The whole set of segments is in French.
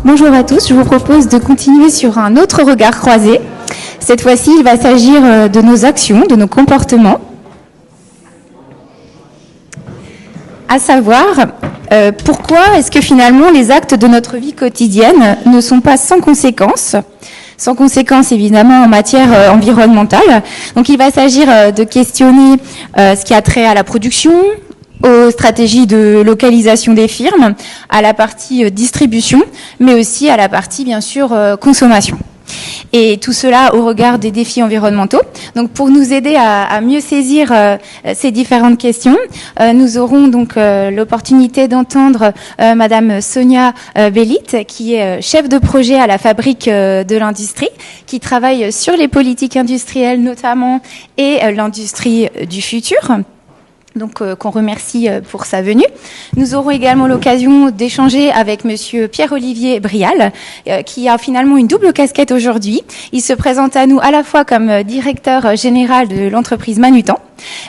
Bonjour à tous, je vous propose de continuer sur un autre regard croisé. Cette fois-ci, il va s'agir de nos actions, de nos comportements. À savoir, pourquoi est-ce que finalement les actes de notre vie quotidienne ne sont pas sans conséquences ? Sans conséquences évidemment en matière environnementale. Donc il va s'agir de questionner ce qui a trait à la production, aux stratégies de localisation des firmes, à la partie distribution, mais aussi à la partie, bien sûr, consommation. Et tout cela au regard des défis environnementaux. Donc, pour nous aider à mieux saisir ces différentes questions, nous aurons donc l'opportunité d'entendre Madame Sonia Bellit, qui est chef de projet à la Fabrique de l'Industrie, qui travaille sur les politiques industrielles notamment et l'industrie du futur. Donc, qu'on remercie pour sa venue. Nous aurons également l'occasion d'échanger avec Monsieur Pierre-Olivier Brial, qui a finalement une double casquette aujourd'hui. Il se présente à nous à la fois comme directeur général de l'entreprise Manutan,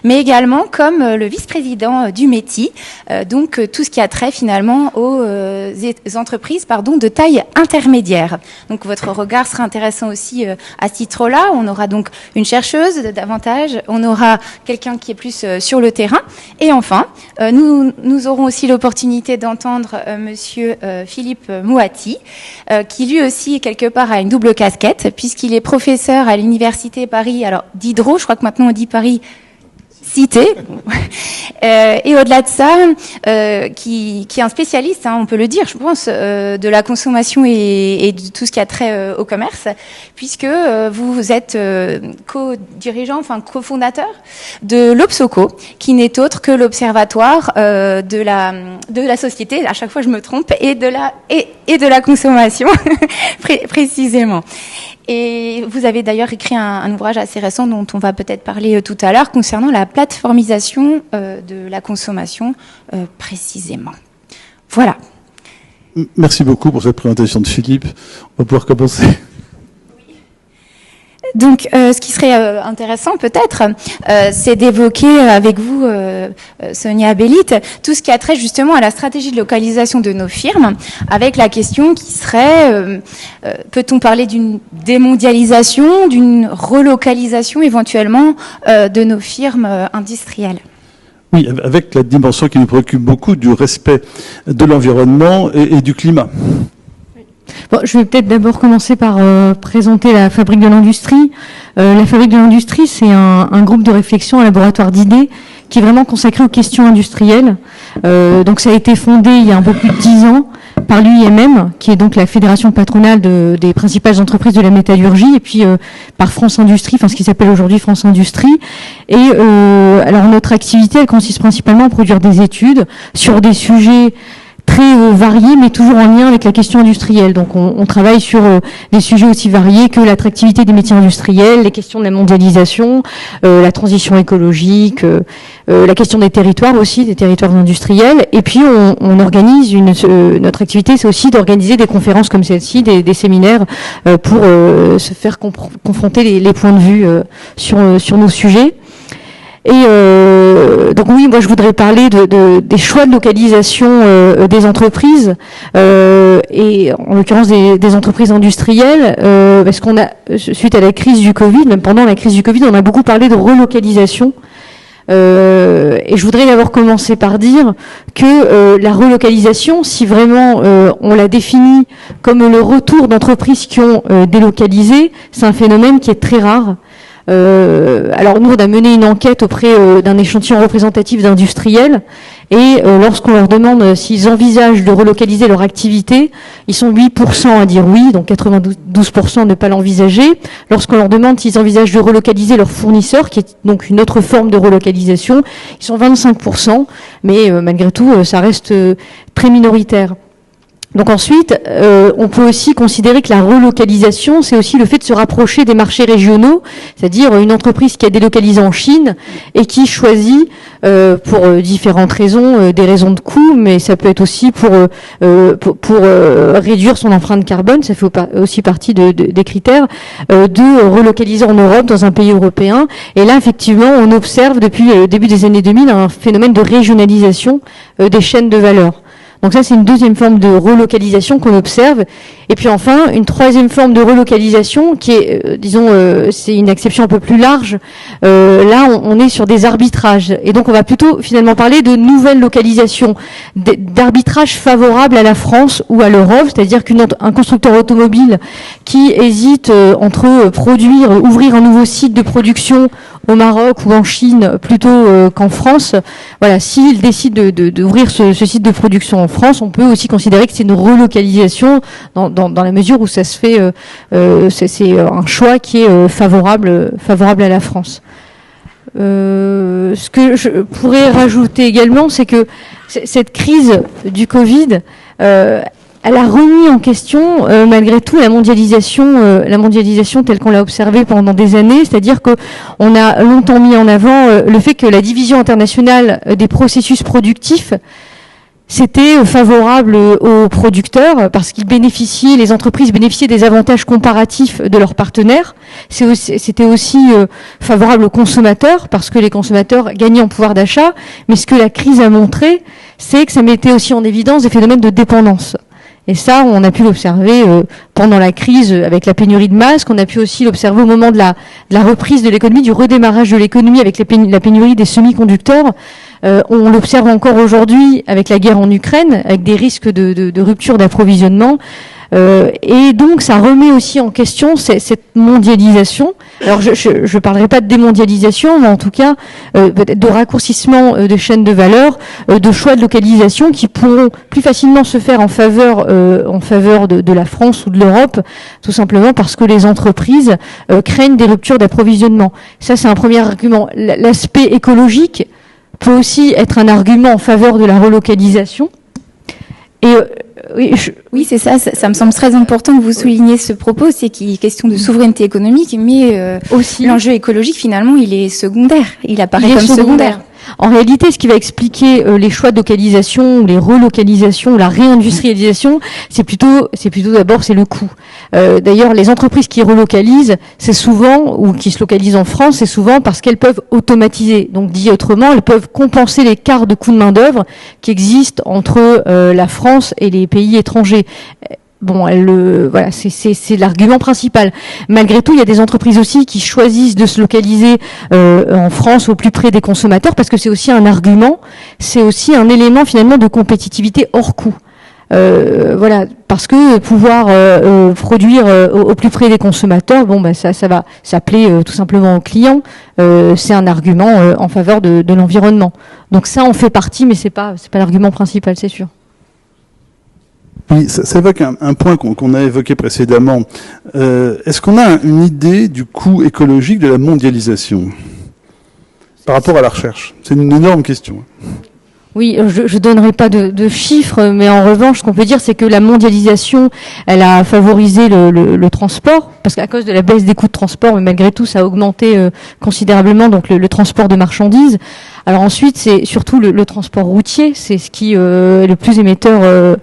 mais également comme le vice-président du METI, donc tout ce qui a trait finalement aux entreprises de taille intermédiaire. Donc votre regard sera intéressant aussi à ce titre-là. On aura donc une chercheuse davantage, on aura quelqu'un qui est plus sur le terrain, et enfin nous aurons aussi l'opportunité d'entendre Monsieur Philippe Mouati, qui lui aussi quelque part a une double casquette puisqu'il est professeur à l'université Paris, alors Diderot, je crois que maintenant on dit Paris Cité, et au-delà de ça, qui est un spécialiste, on peut le dire, je pense, de la consommation et de tout ce qui a trait au commerce, puisque vous êtes co-dirigeant, cofondateur de l'Obsoco, qui n'est autre que l'observatoire de la société. À chaque fois, je me trompe, et de la consommation, précisément. Et vous avez d'ailleurs écrit un ouvrage assez récent dont on va peut-être parler tout à l'heure concernant la plateformisation de la consommation précisément. Voilà. Merci beaucoup pour cette présentation de Philippe. On va pouvoir commencer. Donc, ce qui serait intéressant peut-être, c'est d'évoquer avec vous, Sonia Bellit, tout ce qui a trait justement à la stratégie de localisation de nos firmes, avec la question qui serait, peut-on parler d'une démondialisation, d'une relocalisation éventuellement de nos firmes industrielles ? Oui, avec la dimension qui nous préoccupe beaucoup du respect de l'environnement et du climat. Bon, je vais peut-être d'abord commencer par présenter la Fabrique de l'Industrie. La Fabrique de l'Industrie, c'est un groupe de réflexion, un laboratoire d'idées qui est vraiment consacré aux questions industrielles. Donc ça a été fondé il y a un peu plus de 10 ans par l'UIMM, qui est donc la fédération patronale des principales entreprises de la métallurgie, et puis par France Industrie, ce qui s'appelle aujourd'hui France Industrie. Et alors notre activité, elle consiste principalement à produire des études sur des sujets très variés, mais toujours en lien avec la question industrielle. Donc on travaille sur des sujets aussi variés que l'attractivité des métiers industriels, les questions de la mondialisation, la transition écologique, la question des territoires aussi, des territoires industriels. Et puis on organise notre activité, c'est aussi d'organiser des conférences comme celle-ci, des séminaires pour se faire confronter les points de vue sur nos sujets. Et donc oui, moi je voudrais parler des choix de localisation des entreprises et en l'occurrence des entreprises industrielles, parce qu'on a, suite à la crise du Covid, même pendant la crise du Covid, on a beaucoup parlé de relocalisation. Et je voudrais d'abord commencer par dire que la relocalisation, si vraiment on la définit comme le retour d'entreprises qui ont délocalisé, c'est un phénomène qui est très rare. Alors nous, on a mené une enquête auprès d'un échantillon représentatif d'industriels et lorsqu'on leur demande s'ils envisagent de relocaliser leur activité, ils sont 8% à dire oui, donc 92% à ne pas l'envisager. Lorsqu'on leur demande s'ils envisagent de relocaliser leurs fournisseurs, qui est donc une autre forme de relocalisation, ils sont 25%, mais malgré tout, ça reste très minoritaire. Donc ensuite, on peut aussi considérer que la relocalisation, c'est aussi le fait de se rapprocher des marchés régionaux, c'est-à-dire une entreprise qui a délocalisé en Chine et qui choisit, pour différentes raisons, des raisons de coût, mais ça peut être aussi pour réduire son empreinte carbone, ça fait aussi partie des critères, de relocaliser en Europe, dans un pays européen. Et là, effectivement, on observe depuis le début des années 2000 un phénomène de régionalisation des chaînes de valeur. Donc ça, c'est une deuxième forme de relocalisation qu'on observe. Et puis enfin, une troisième forme de relocalisation qui est, c'est une acception un peu plus large. Là, on est sur des arbitrages. Et donc, on va plutôt finalement parler de nouvelles localisations, d'arbitrages favorables à la France ou à l'Europe. C'est-à-dire qu'un constructeur automobile qui hésite entre ouvrir un nouveau site de production au Maroc ou en Chine plutôt qu'en France, voilà, s'il décide d'ouvrir ce site de production en France, on peut aussi considérer que c'est une relocalisation dans la mesure où ça se fait, c'est un choix qui est favorable à la France. Ce que je pourrais rajouter également, c'est que cette crise du Covid, elle a remis en question, malgré tout, la mondialisation telle qu'on l'a observée pendant des années. C'est-à-dire que on a longtemps mis en avant le fait que la division internationale des processus productifs, c'était favorable aux producteurs parce les entreprises bénéficiaient des avantages comparatifs de leurs partenaires. C'était aussi favorable aux consommateurs parce que les consommateurs gagnaient en pouvoir d'achat. Mais ce que la crise a montré, c'est que ça mettait aussi en évidence des phénomènes de dépendance. Et ça, on a pu l'observer pendant la crise avec la pénurie de masques. On a pu aussi l'observer au moment de la reprise de l'économie, du redémarrage de l'économie avec la pénurie des semi-conducteurs. On l'observe encore aujourd'hui avec la guerre en Ukraine, avec des risques de rupture d'approvisionnement. Et donc, ça remet aussi en question cette mondialisation. Alors, je parlerai pas de démondialisation, mais en tout cas, de raccourcissement de chaînes de valeur, de choix de localisation qui pourront plus facilement se faire en faveur de la France ou de l'Europe, tout simplement parce que les entreprises craignent des ruptures d'approvisionnement. Ça, c'est un premier argument. L'aspect écologique peut aussi être un argument en faveur de la relocalisation. Et oui, c'est ça. Ça me semble très important que vous souligniez ce propos. C'est qu'il est question de souveraineté économique, mais aussi l'enjeu écologique, finalement, il est secondaire. Il apparaît comme secondaire. En réalité, ce qui va expliquer les choix de localisation, les relocalisations, la réindustrialisation, c'est plutôt d'abord le coût. D'ailleurs, les entreprises qui relocalisent, c'est souvent, ou qui se localisent en France, c'est souvent parce qu'elles peuvent automatiser. Donc, dit autrement, elles peuvent compenser l'écart de coût de main-d'œuvre qui existe entre la France et les pays étrangers. Bon, voilà, c'est l'argument principal. Malgré tout, il y a des entreprises aussi qui choisissent de se localiser en France au plus près des consommateurs parce que c'est aussi un argument, c'est aussi un élément finalement de compétitivité hors coût. Voilà, parce que pouvoir produire au plus près des consommateurs, ça va s'appeler tout simplement aux clients. C'est un argument en faveur de l'environnement. Donc ça en fait partie, mais c'est pas l'argument principal, c'est sûr. Oui, ça évoque un point qu'on a évoqué précédemment. Est-ce qu'on a une idée du coût écologique de la mondialisation par rapport à la recherche? C'est une énorme question. Oui, je donnerai pas de chiffres, mais en revanche, ce qu'on peut dire, c'est que la mondialisation, elle a favorisé le transport, parce qu'à cause de la baisse des coûts de transport, mais malgré tout, ça a augmenté considérablement donc le transport de marchandises. Alors ensuite, c'est surtout le transport routier, c'est ce qui est le plus émetteur.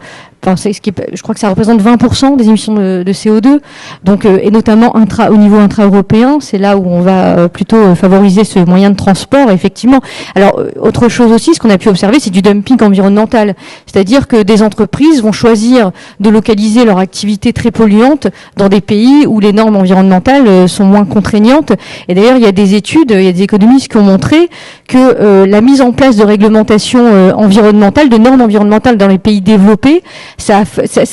Je crois que ça représente 20% des émissions de CO2, donc et notamment au niveau intra-européen, c'est là où on va plutôt favoriser ce moyen de transport, effectivement. Alors autre chose aussi, ce qu'on a pu observer, c'est du dumping environnemental, c'est-à-dire que des entreprises vont choisir de localiser leur activité très polluante dans des pays où les normes environnementales sont moins contraignantes. Et d'ailleurs, il y a des études, il y a des économistes qui ont montré que la mise en place de réglementations environnementales, de normes environnementales dans les pays développés, ça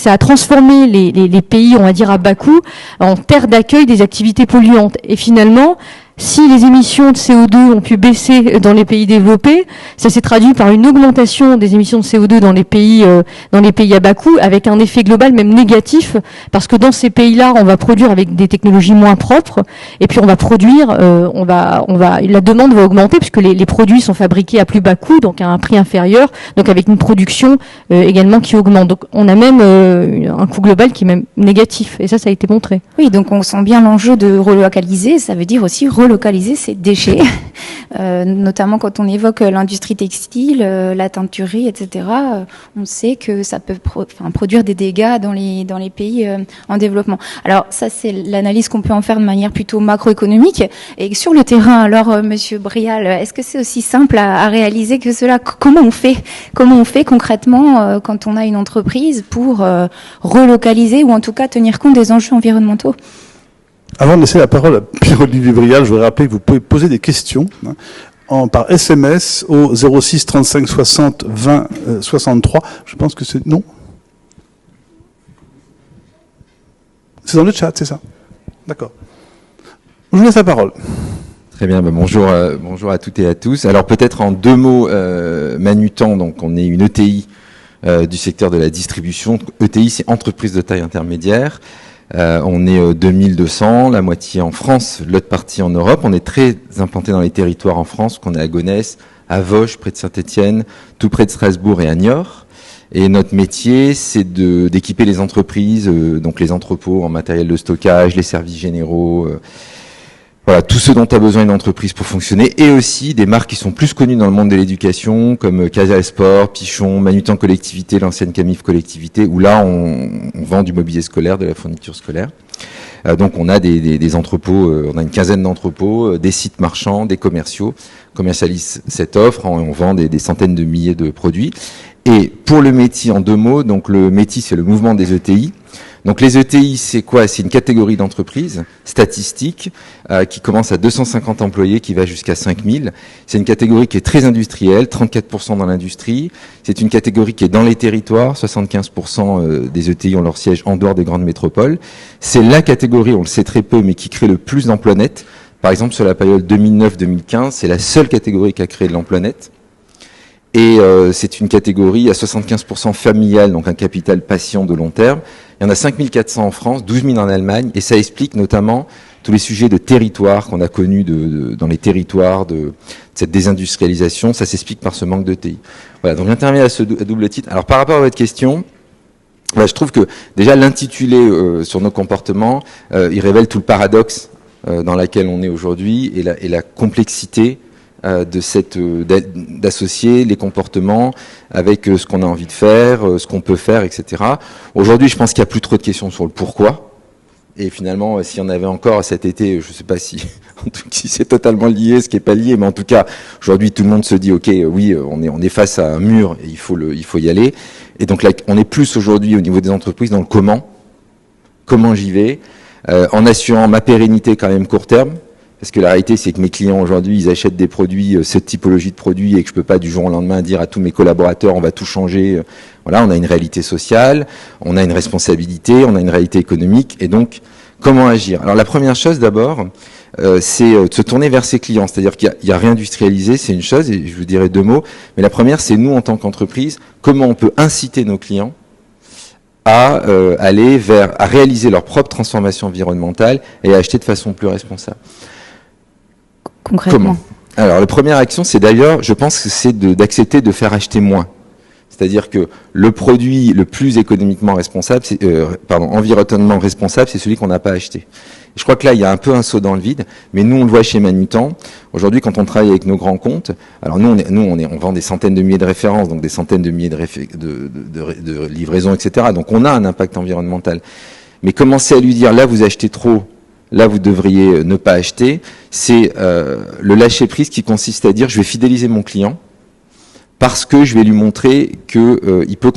a transformé les pays, on va dire, à bas coût en terre d'accueil des activités polluantes. Et finalement, si les émissions de CO2 ont pu baisser dans les pays développés, ça s'est traduit par une augmentation des émissions de CO2 dans les pays à bas coût, avec un effet global même négatif, parce que dans ces pays-là, on va produire avec des technologies moins propres, et puis on va produire, la demande va augmenter puisque les produits sont fabriqués à plus bas coût, donc à un prix inférieur, donc avec une production également qui augmente. Donc on a même un coût global qui est même négatif, et ça a été montré. Oui, donc on sent bien l'enjeu de relocaliser, ça veut dire aussi relocaliser relocaliser ces déchets, notamment quand on évoque l'industrie textile, la teinturerie, etc. On sait que ça peut produire des dégâts dans les pays en développement. Alors ça, c'est l'analyse qu'on peut en faire de manière plutôt macroéconomique. Et sur le terrain, alors Monsieur Brial, est-ce que c'est aussi simple à réaliser que cela? Comment on fait concrètement quand on a une entreprise pour relocaliser ou en tout cas tenir compte des enjeux environnementaux? Avant de laisser la parole à Pierre-Olivier Brial, je voudrais rappeler que vous pouvez poser des questions par SMS au 06 35 60 20 63. Je pense que c'est... Non ? C'est dans le chat, c'est ça ? D'accord. Je vous laisse la parole. Très bien, bonjour à toutes et à tous. Alors peut-être en 2 mots, Manutan, donc on est une ETI du secteur de la distribution. ETI, c'est entreprise de taille intermédiaire. On est 2200, la moitié en France, l'autre partie en Europe. On est très implanté dans les territoires en France, qu'on est à Gonesse, à Vosges, près de Saint-Étienne, tout près de Strasbourg et à Niort. Et notre métier, c'est d'équiper les entreprises, donc les entrepôts en matériel de stockage, les services généraux, voilà, tout ce dont a besoin une entreprise pour fonctionner, et aussi des marques qui sont plus connues dans le monde de l'éducation, comme Casa Sport, Pichon, Manutan Collectivité, l'ancienne Camif Collectivité, où là, on vend du mobilier scolaire, de la fourniture scolaire. Donc on a des entrepôts, on a une quinzaine d'entrepôts, des sites marchands, des commerciaux, commercialisent cette offre, on vend des centaines de milliers de produits. Et pour le métier, en 2 mots, donc le métier, c'est le mouvement des ETI. Donc les ETI, c'est quoi? C'est une catégorie d'entreprises statistiques qui commence à 250 employés, qui va jusqu'à 5000. C'est une catégorie qui est très industrielle, 34% dans l'industrie. C'est une catégorie qui est dans les territoires, 75% des ETI ont leur siège en dehors des grandes métropoles. C'est la catégorie, on le sait très peu, mais qui crée le plus d'emplois nets. Par exemple, sur la période 2009-2015, c'est la seule catégorie qui a créé de l'emploi net. Et c'est une catégorie à 75% familiale, donc un capital patient de long terme. Il y en a 5400 en France, 12 000 en Allemagne, et ça explique notamment tous les sujets de territoire qu'on a connus dans les territoires, de cette désindustrialisation. Ça s'explique par ce manque de TI. Voilà, donc j'interviens à double titre. Alors par rapport à votre question, je trouve que déjà l'intitulé sur nos comportements, il révèle tout le paradoxe dans lequel on est aujourd'hui et la complexité d'associer les comportements avec ce qu'on a envie de faire, ce qu'on peut faire, etc. Aujourd'hui, je pense qu'il n'y a plus trop de questions sur le pourquoi. Et finalement, s'il y en avait encore cet été, je ne sais pas si c'est totalement lié, ce qui n'est pas lié, mais en tout cas, aujourd'hui, tout le monde se dit, ok, oui, on est face à un mur et il faut y aller. Et donc là, on est plus aujourd'hui au niveau des entreprises dans le comment j'y vais, en assurant ma pérennité quand même court terme. Parce que la réalité, c'est que mes clients aujourd'hui, ils achètent des produits, cette typologie de produits, et que je peux pas du jour au lendemain dire à tous mes collaborateurs, on va tout changer. Voilà, on a une réalité sociale, on a une responsabilité, on a une réalité économique, et donc comment agir? Alors la première chose d'abord, c'est de se tourner vers ses clients, c'est-à-dire qu'il y a réindustrialiser, c'est une chose, et je vous dirai 2 mots. Mais la première, c'est nous en tant qu'entreprise, comment on peut inciter nos clients à aller à réaliser leur propre transformation environnementale et à acheter de façon plus responsable. Concrètement. Comment? Alors, la première action, c'est d'ailleurs, je pense que c'est d'accepter de faire acheter moins. C'est-à-dire que le produit le plus économiquement responsable, environnementalement responsable, c'est celui qu'on n'a pas acheté. Et je crois que là, il y a un peu un saut dans le vide, mais nous, on le voit chez Manutan. Aujourd'hui, quand on travaille avec nos grands comptes, alors nous, on vend des centaines de milliers de références, donc des centaines de milliers de livraisons, etc. Donc, on a un impact environnemental. Mais commencer à lui dire, là, vous achetez trop, là vous devriez ne pas acheter, c'est le lâcher-prise qui consiste à dire je vais fidéliser mon client parce que je vais lui montrer que il peut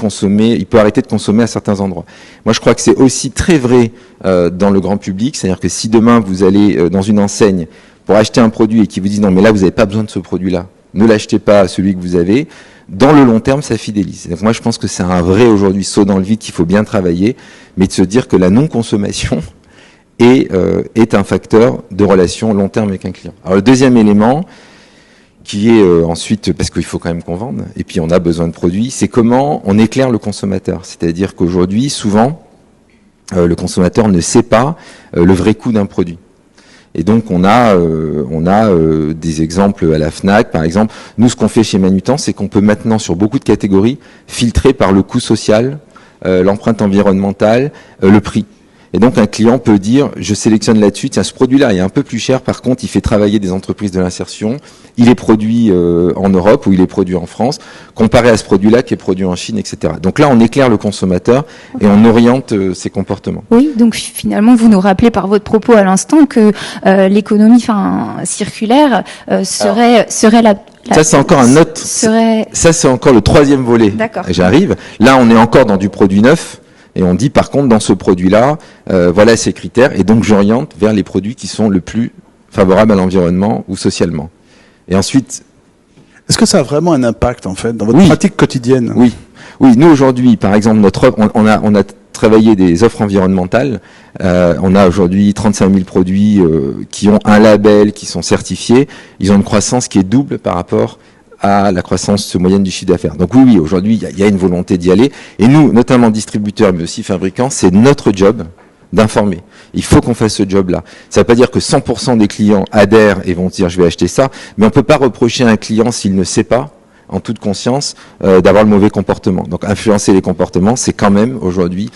arrêter de consommer à certains endroits. Moi je crois que c'est aussi très vrai dans le grand public, c'est-à-dire que si demain vous allez dans une enseigne pour acheter un produit et qu'ils vous disent non mais là vous n'avez pas besoin de ce produit-là, ne l'achetez pas celui que vous avez, dans le long terme ça fidélise. Donc moi je pense que c'est un vrai aujourd'hui saut dans le vide qu'il faut bien travailler, mais de se dire que la non-consommation est un facteur de relation long terme avec un client. Alors le deuxième élément, qui est ensuite, parce qu'il faut quand même qu'on vende, et puis on a besoin de produits, c'est comment on éclaire le consommateur. C'est-à-dire qu'aujourd'hui, souvent, le consommateur ne sait pas le vrai coût d'un produit. Et donc on a des exemples à la Fnac, par exemple. Nous, ce qu'on fait chez Manutan, c'est qu'on peut maintenant, sur beaucoup de catégories, filtrer par le coût social, l'empreinte environnementale, le prix. Et donc un client peut dire, je sélectionne là-dessus, tiens, ce produit-là est un peu plus cher, par contre il fait travailler des entreprises de l'insertion, il est produit en Europe ou il est produit en France, comparé à ce produit-là qui est produit en Chine, etc. Donc là on éclaire le consommateur et on oriente ses comportements. Oui, donc finalement vous nous rappelez par votre propos à l'instant que l'économie circulaire serait la ça c'est encore un autre, serait... ça c'est encore le troisième volet. D'accord. J'arrive, là on est encore dans du produit neuf. Et on dit par contre dans ce produit-là, voilà ces critères, et donc j'oriente vers les produits qui sont le plus favorables à l'environnement ou socialement. Et ensuite, est-ce que ça a vraiment un impact en fait dans votre pratique quotidienne? Oui, nous aujourd'hui, par exemple, on a travaillé des offres environnementales. On a aujourd'hui 35 000 produits qui ont un label, qui sont certifiés. Ils ont une croissance qui est double par rapport à la croissance moyenne du chiffre d'affaires. Donc oui, aujourd'hui, il y a une volonté d'y aller. Et nous, notamment distributeurs, mais aussi fabricants, c'est notre job d'informer. Il faut qu'on fasse ce job-là. Ça ne veut pas dire que 100% des clients adhèrent et vont dire je vais acheter ça, mais on ne peut pas reprocher à un client s'il ne sait pas, en toute conscience, d'avoir le mauvais comportement. Donc influencer les comportements, c'est quand même aujourd'hui...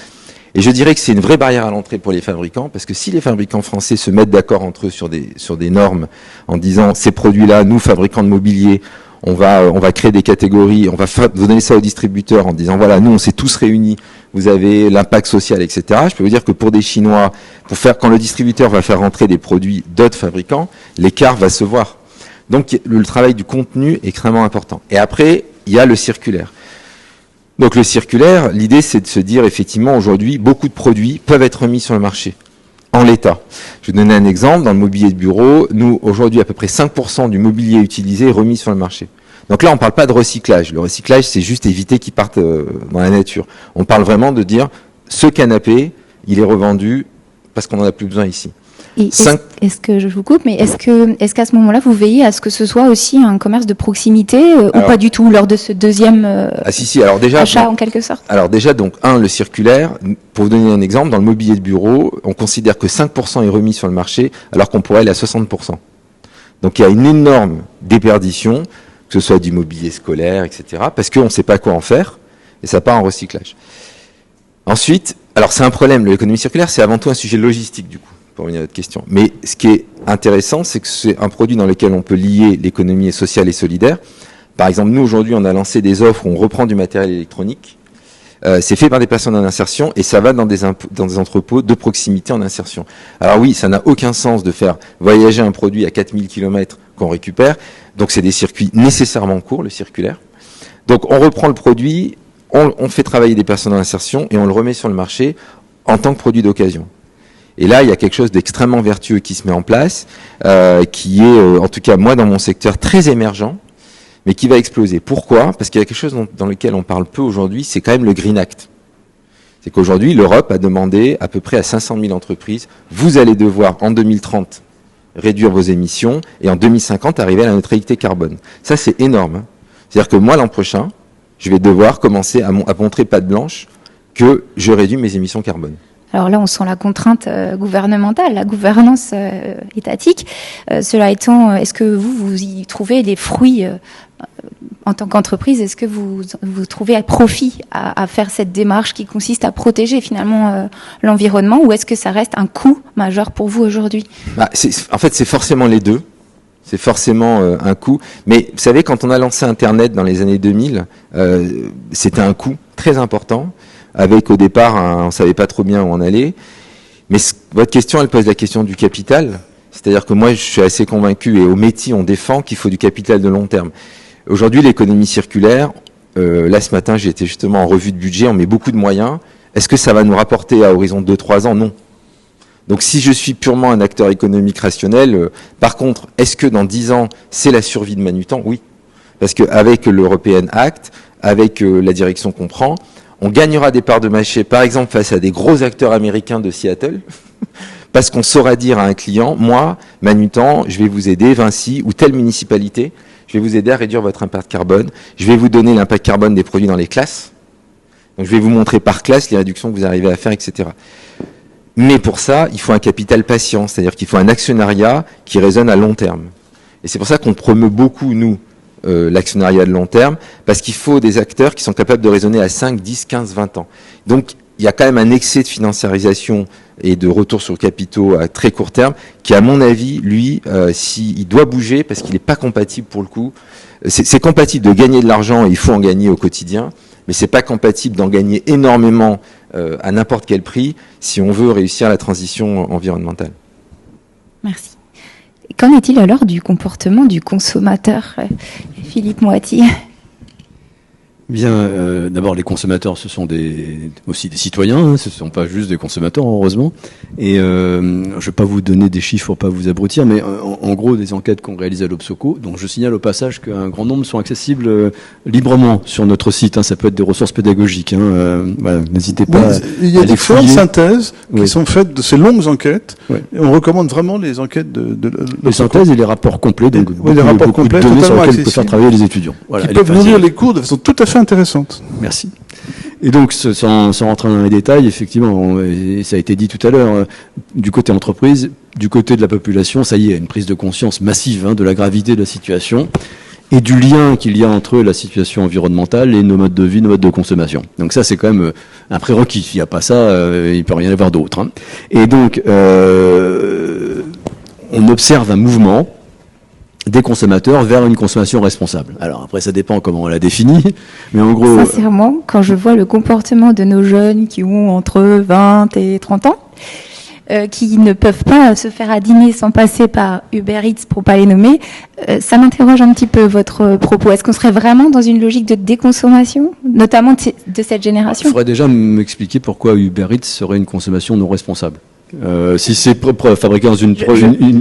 Et je dirais que c'est une vraie barrière à l'entrée pour les fabricants, parce que si les fabricants français se mettent d'accord entre eux sur des normes, en disant ces produits-là, nous, fabricants de mobilier, on va créer des catégories, on va vous donner ça aux distributeurs en disant voilà, nous on s'est tous réunis, vous avez l'impact social, etc. Je peux vous dire que pour des Chinois, quand le distributeur va faire rentrer des produits d'autres fabricants, l'écart va se voir. Donc le travail du contenu est extrêmement important. Et après, il y a le circulaire. Donc le circulaire, l'idée c'est de se dire effectivement aujourd'hui, beaucoup de produits peuvent être remis sur le marché. En l'état. Je vais vous donner un exemple. Dans le mobilier de bureau, nous, aujourd'hui, à peu près 5% du mobilier utilisé est remis sur le marché. Donc là, on ne parle pas de recyclage. Le recyclage, c'est juste éviter qu'il parte dans la nature. On parle vraiment de dire, ce canapé, il est revendu parce qu'on n'en a plus besoin ici. Est-ce que je vous coupe, mais est-ce qu'à ce moment-là, vous veillez à ce que ce soit aussi un commerce de proximité ou pas du tout lors de ce deuxième alors déjà, achat en quelque sorte? Alors déjà, donc le circulaire, pour vous donner un exemple, dans le mobilier de bureau, on considère que 5% est remis sur le marché alors qu'on pourrait aller à 60%. Donc il y a une énorme déperdition, que ce soit du mobilier scolaire, etc., parce qu'on ne sait pas quoi en faire et ça part en recyclage. Ensuite, alors c'est un problème, l'économie circulaire, c'est avant tout un sujet logistique du coup. Pour revenir à votre question. Mais ce qui est intéressant, c'est que c'est un produit dans lequel on peut lier l'économie sociale et solidaire. Par exemple, nous, aujourd'hui, on a lancé des offres où on reprend du matériel électronique. C'est fait par des personnes en insertion et ça va dans des entrepôts de proximité en insertion. Alors oui, ça n'a aucun sens de faire voyager un produit à 4000 km qu'on récupère. Donc c'est des circuits nécessairement courts, le circulaire. Donc on reprend le produit, on fait travailler des personnes en insertion et on le remet sur le marché en tant que produit d'occasion. Et là, il y a quelque chose d'extrêmement vertueux qui se met en place, qui est, en tout cas moi dans mon secteur, très émergent, mais qui va exploser. Pourquoi ? Parce qu'il y a quelque chose dans lequel on parle peu aujourd'hui, c'est quand même le Green Act. C'est qu'aujourd'hui, l'Europe a demandé à peu près à 500 000 entreprises, vous allez devoir en 2030 réduire vos émissions et en 2050 arriver à la neutralité carbone. Ça, c'est énorme. C'est-à-dire que moi, l'an prochain, je vais devoir commencer à montrer patte blanche que je réduis mes émissions carbone. Alors là, on sent la contrainte gouvernementale, la gouvernance étatique. Cela étant, est-ce que vous y trouvez des fruits en tant qu'entreprise? Est-ce que vous trouvez à profit à faire cette démarche qui consiste à protéger finalement l'environnement, ou est-ce que ça reste un coût majeur pour vous aujourd'hui? En fait, c'est forcément les deux. C'est forcément un coût. Mais vous savez, quand on a lancé Internet dans les années 2000, c'était un coût très important. Avec au départ, on ne savait pas trop bien où on allait. Mais votre question, elle pose la question du capital. C'est-à-dire que moi, je suis assez convaincu, et au métier, on défend qu'il faut du capital de long terme. Aujourd'hui, l'économie circulaire, là ce matin, j'ai été justement en revue de budget, on met beaucoup de moyens. Est-ce que ça va nous rapporter à horizon de 2-3 ans? Non. Donc si je suis purement un acteur économique rationnel, par contre, est-ce que dans 10 ans, c'est la survie de Manutan? Oui. Parce qu'avec l'European Act, avec la direction qu'on prend, on gagnera des parts de marché, par exemple, face à des gros acteurs américains de Seattle, parce qu'on saura dire à un client, moi, Manutan, je vais vous aider, Vinci, ou telle municipalité, je vais vous aider à réduire votre impact carbone, je vais vous donner l'impact carbone des produits dans les classes, donc je vais vous montrer par classe les réductions que vous arrivez à faire, etc. Mais pour ça, il faut un capital patient, c'est-à-dire qu'il faut un actionnariat qui raisonne à long terme. Et c'est pour ça qu'on promeut beaucoup, nous, l'actionnariat de long terme, parce qu'il faut des acteurs qui sont capables de raisonner à 5, 10, 15, 20 ans. Donc, il y a quand même un excès de financiarisation et de retour sur capitaux à très court terme, qui à mon avis, lui, il doit bouger parce qu'il n'est pas compatible pour le coup. C'est compatible de gagner de l'argent, il faut en gagner au quotidien, mais c'est pas compatible d'en gagner énormément à n'importe quel prix si on veut réussir la transition environnementale. Merci. Qu'en est-il alors du comportement du consommateur, Philippe Moiti? Bien, d'abord les consommateurs, ce sont aussi des citoyens, hein, ce ne sont pas juste des consommateurs, heureusement. Et je ne vais pas vous donner des chiffres pour pas vous abrutir, mais en gros, des enquêtes qu'on réalise à l'Obsoco, donc je signale au passage qu'un grand nombre sont accessibles librement sur notre site, hein, ça peut être des ressources pédagogiques, hein, voilà, n'hésitez pas. Oui, il y a des formes synthèses qui sont faites de ces longues enquêtes, oui. Et on recommande vraiment les enquêtes de les synthèses et les rapports complets, donc les rapports complets, de données sur lesquels accessibles, peuvent faire travailler les étudiants. Voilà, qui peuvent nourrir les cours de façon tout à fait intéressante. Merci. Et donc, sans rentrer dans les détails, effectivement, et ça a été dit tout à l'heure, du côté entreprise, du côté de la population, ça y est, une prise de conscience massive, hein, de la gravité de la situation et du lien qu'il y a entre la situation environnementale et nos modes de vie, nos modes de consommation. Donc ça, c'est quand même un prérequis. S'il n'y a pas ça, il ne peut rien y avoir d'autre, hein. Et donc, on observe un mouvement des consommateurs vers une consommation responsable. Alors après, ça dépend comment on la définit, mais en gros... Sincèrement, quand je vois le comportement de nos jeunes qui ont entre 20 et 30 ans, qui ne peuvent pas se faire à dîner sans passer par Uber Eats, pour pas les nommer, ça m'interroge un petit peu, votre propos. Est-ce qu'on serait vraiment dans une logique de déconsommation, notamment de cette génération? Il faudrait déjà m'expliquer pourquoi Uber Eats serait une consommation non responsable. Si c'est fabriqué dans une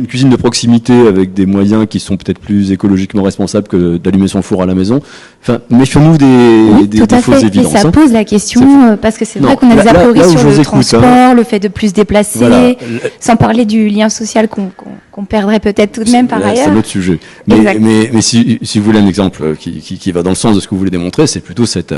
cuisine de proximité avec des moyens qui sont peut-être plus écologiquement responsables que d'allumer son four à la maison, enfin, méfions-nous des fausses évidences. Mais ça pose la question, parce que c'est vrai qu'on a des a priori sur le transport, le fait de vous déplacer, voilà. Sans parler du lien social qu'on perdrait peut-être tout de même par ailleurs. C'est un autre sujet. Mais si vous voulez un exemple qui va dans le sens de ce que vous voulez démontrer, c'est plutôt cette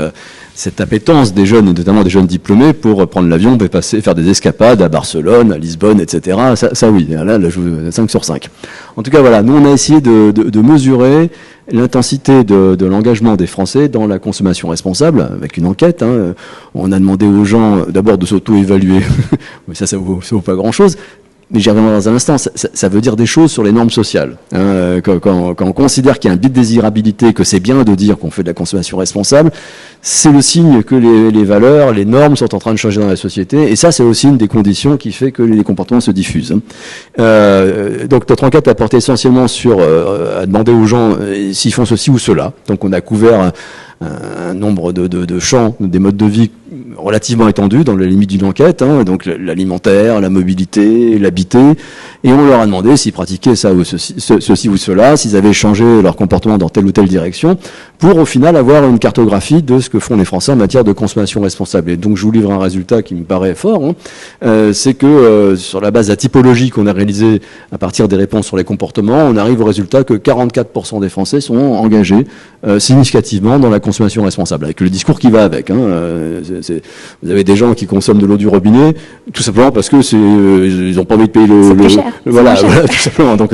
appétence des jeunes, et notamment des jeunes diplômés, pour prendre l'avion et faire des escapades à Barcelone, à Lisbonne, etc. Ça oui, là je vous 5 sur 5. En tout cas, voilà, nous on a essayé de mesurer l'intensité de l'engagement des Français dans la consommation responsable, avec une enquête, hein. On a demandé aux gens d'abord de s'auto-évaluer, mais ça vaut pas grand-chose. Mais j'y reviendrai dans un instant, ça veut dire des choses sur les normes sociales. Hein, quand on considère qu'il y a un biais de désirabilité, que c'est bien de dire qu'on fait de la consommation responsable, c'est le signe que les valeurs, les normes sont en train de changer dans la société, et ça c'est aussi une des conditions qui fait que les comportements se diffusent. Donc notre enquête a porté essentiellement à demander aux gens s'ils font ceci ou cela. Donc on a couvert un nombre de champs, des modes de vie relativement étendus dans les limites d'une enquête, hein, donc l'alimentaire, la mobilité, l'habité, et on leur a demandé s'ils pratiquaient ça ou ceci ou cela, s'ils avaient changé leur comportement dans telle ou telle direction, pour au final avoir une cartographie de ce que font les Français en matière de consommation responsable. Et donc je vous livre un résultat qui me paraît fort, hein, c'est que sur la base de la typologie qu'on a réalisée à partir des réponses sur les comportements, on arrive au résultat que 44% des Français sont engagés significativement dans la consommation responsable, avec le discours qui va avec. Hein, vous avez des gens qui consomment de l'eau du robinet, tout simplement parce que ils n'ont pas envie de payer voilà, tout simplement. Donc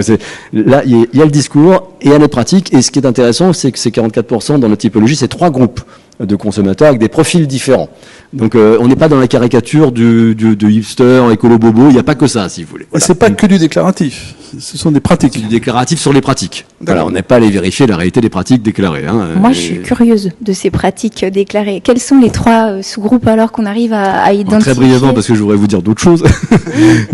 là, il y a le discours et il y a les pratiques. Et ce qui est intéressant, c'est que ces 44% dans notre typologie, c'est 3 groupes de consommateurs avec des profils différents. Donc on n'est pas dans la caricature du hipster écolo-bobo, il n'y a pas que ça, si vous voulez. Voilà. C'est pas que du déclaratif, ce sont des pratiques. Du déclaratif sur les pratiques. Voilà, on n'est pas allé vérifier la réalité des pratiques déclarées. Hein. Moi, je suis curieuse de ces pratiques déclarées. Quels sont les 3 sous-groupes alors qu'on arrive à identifier? Très brièvement, parce que je voudrais vous dire d'autres choses.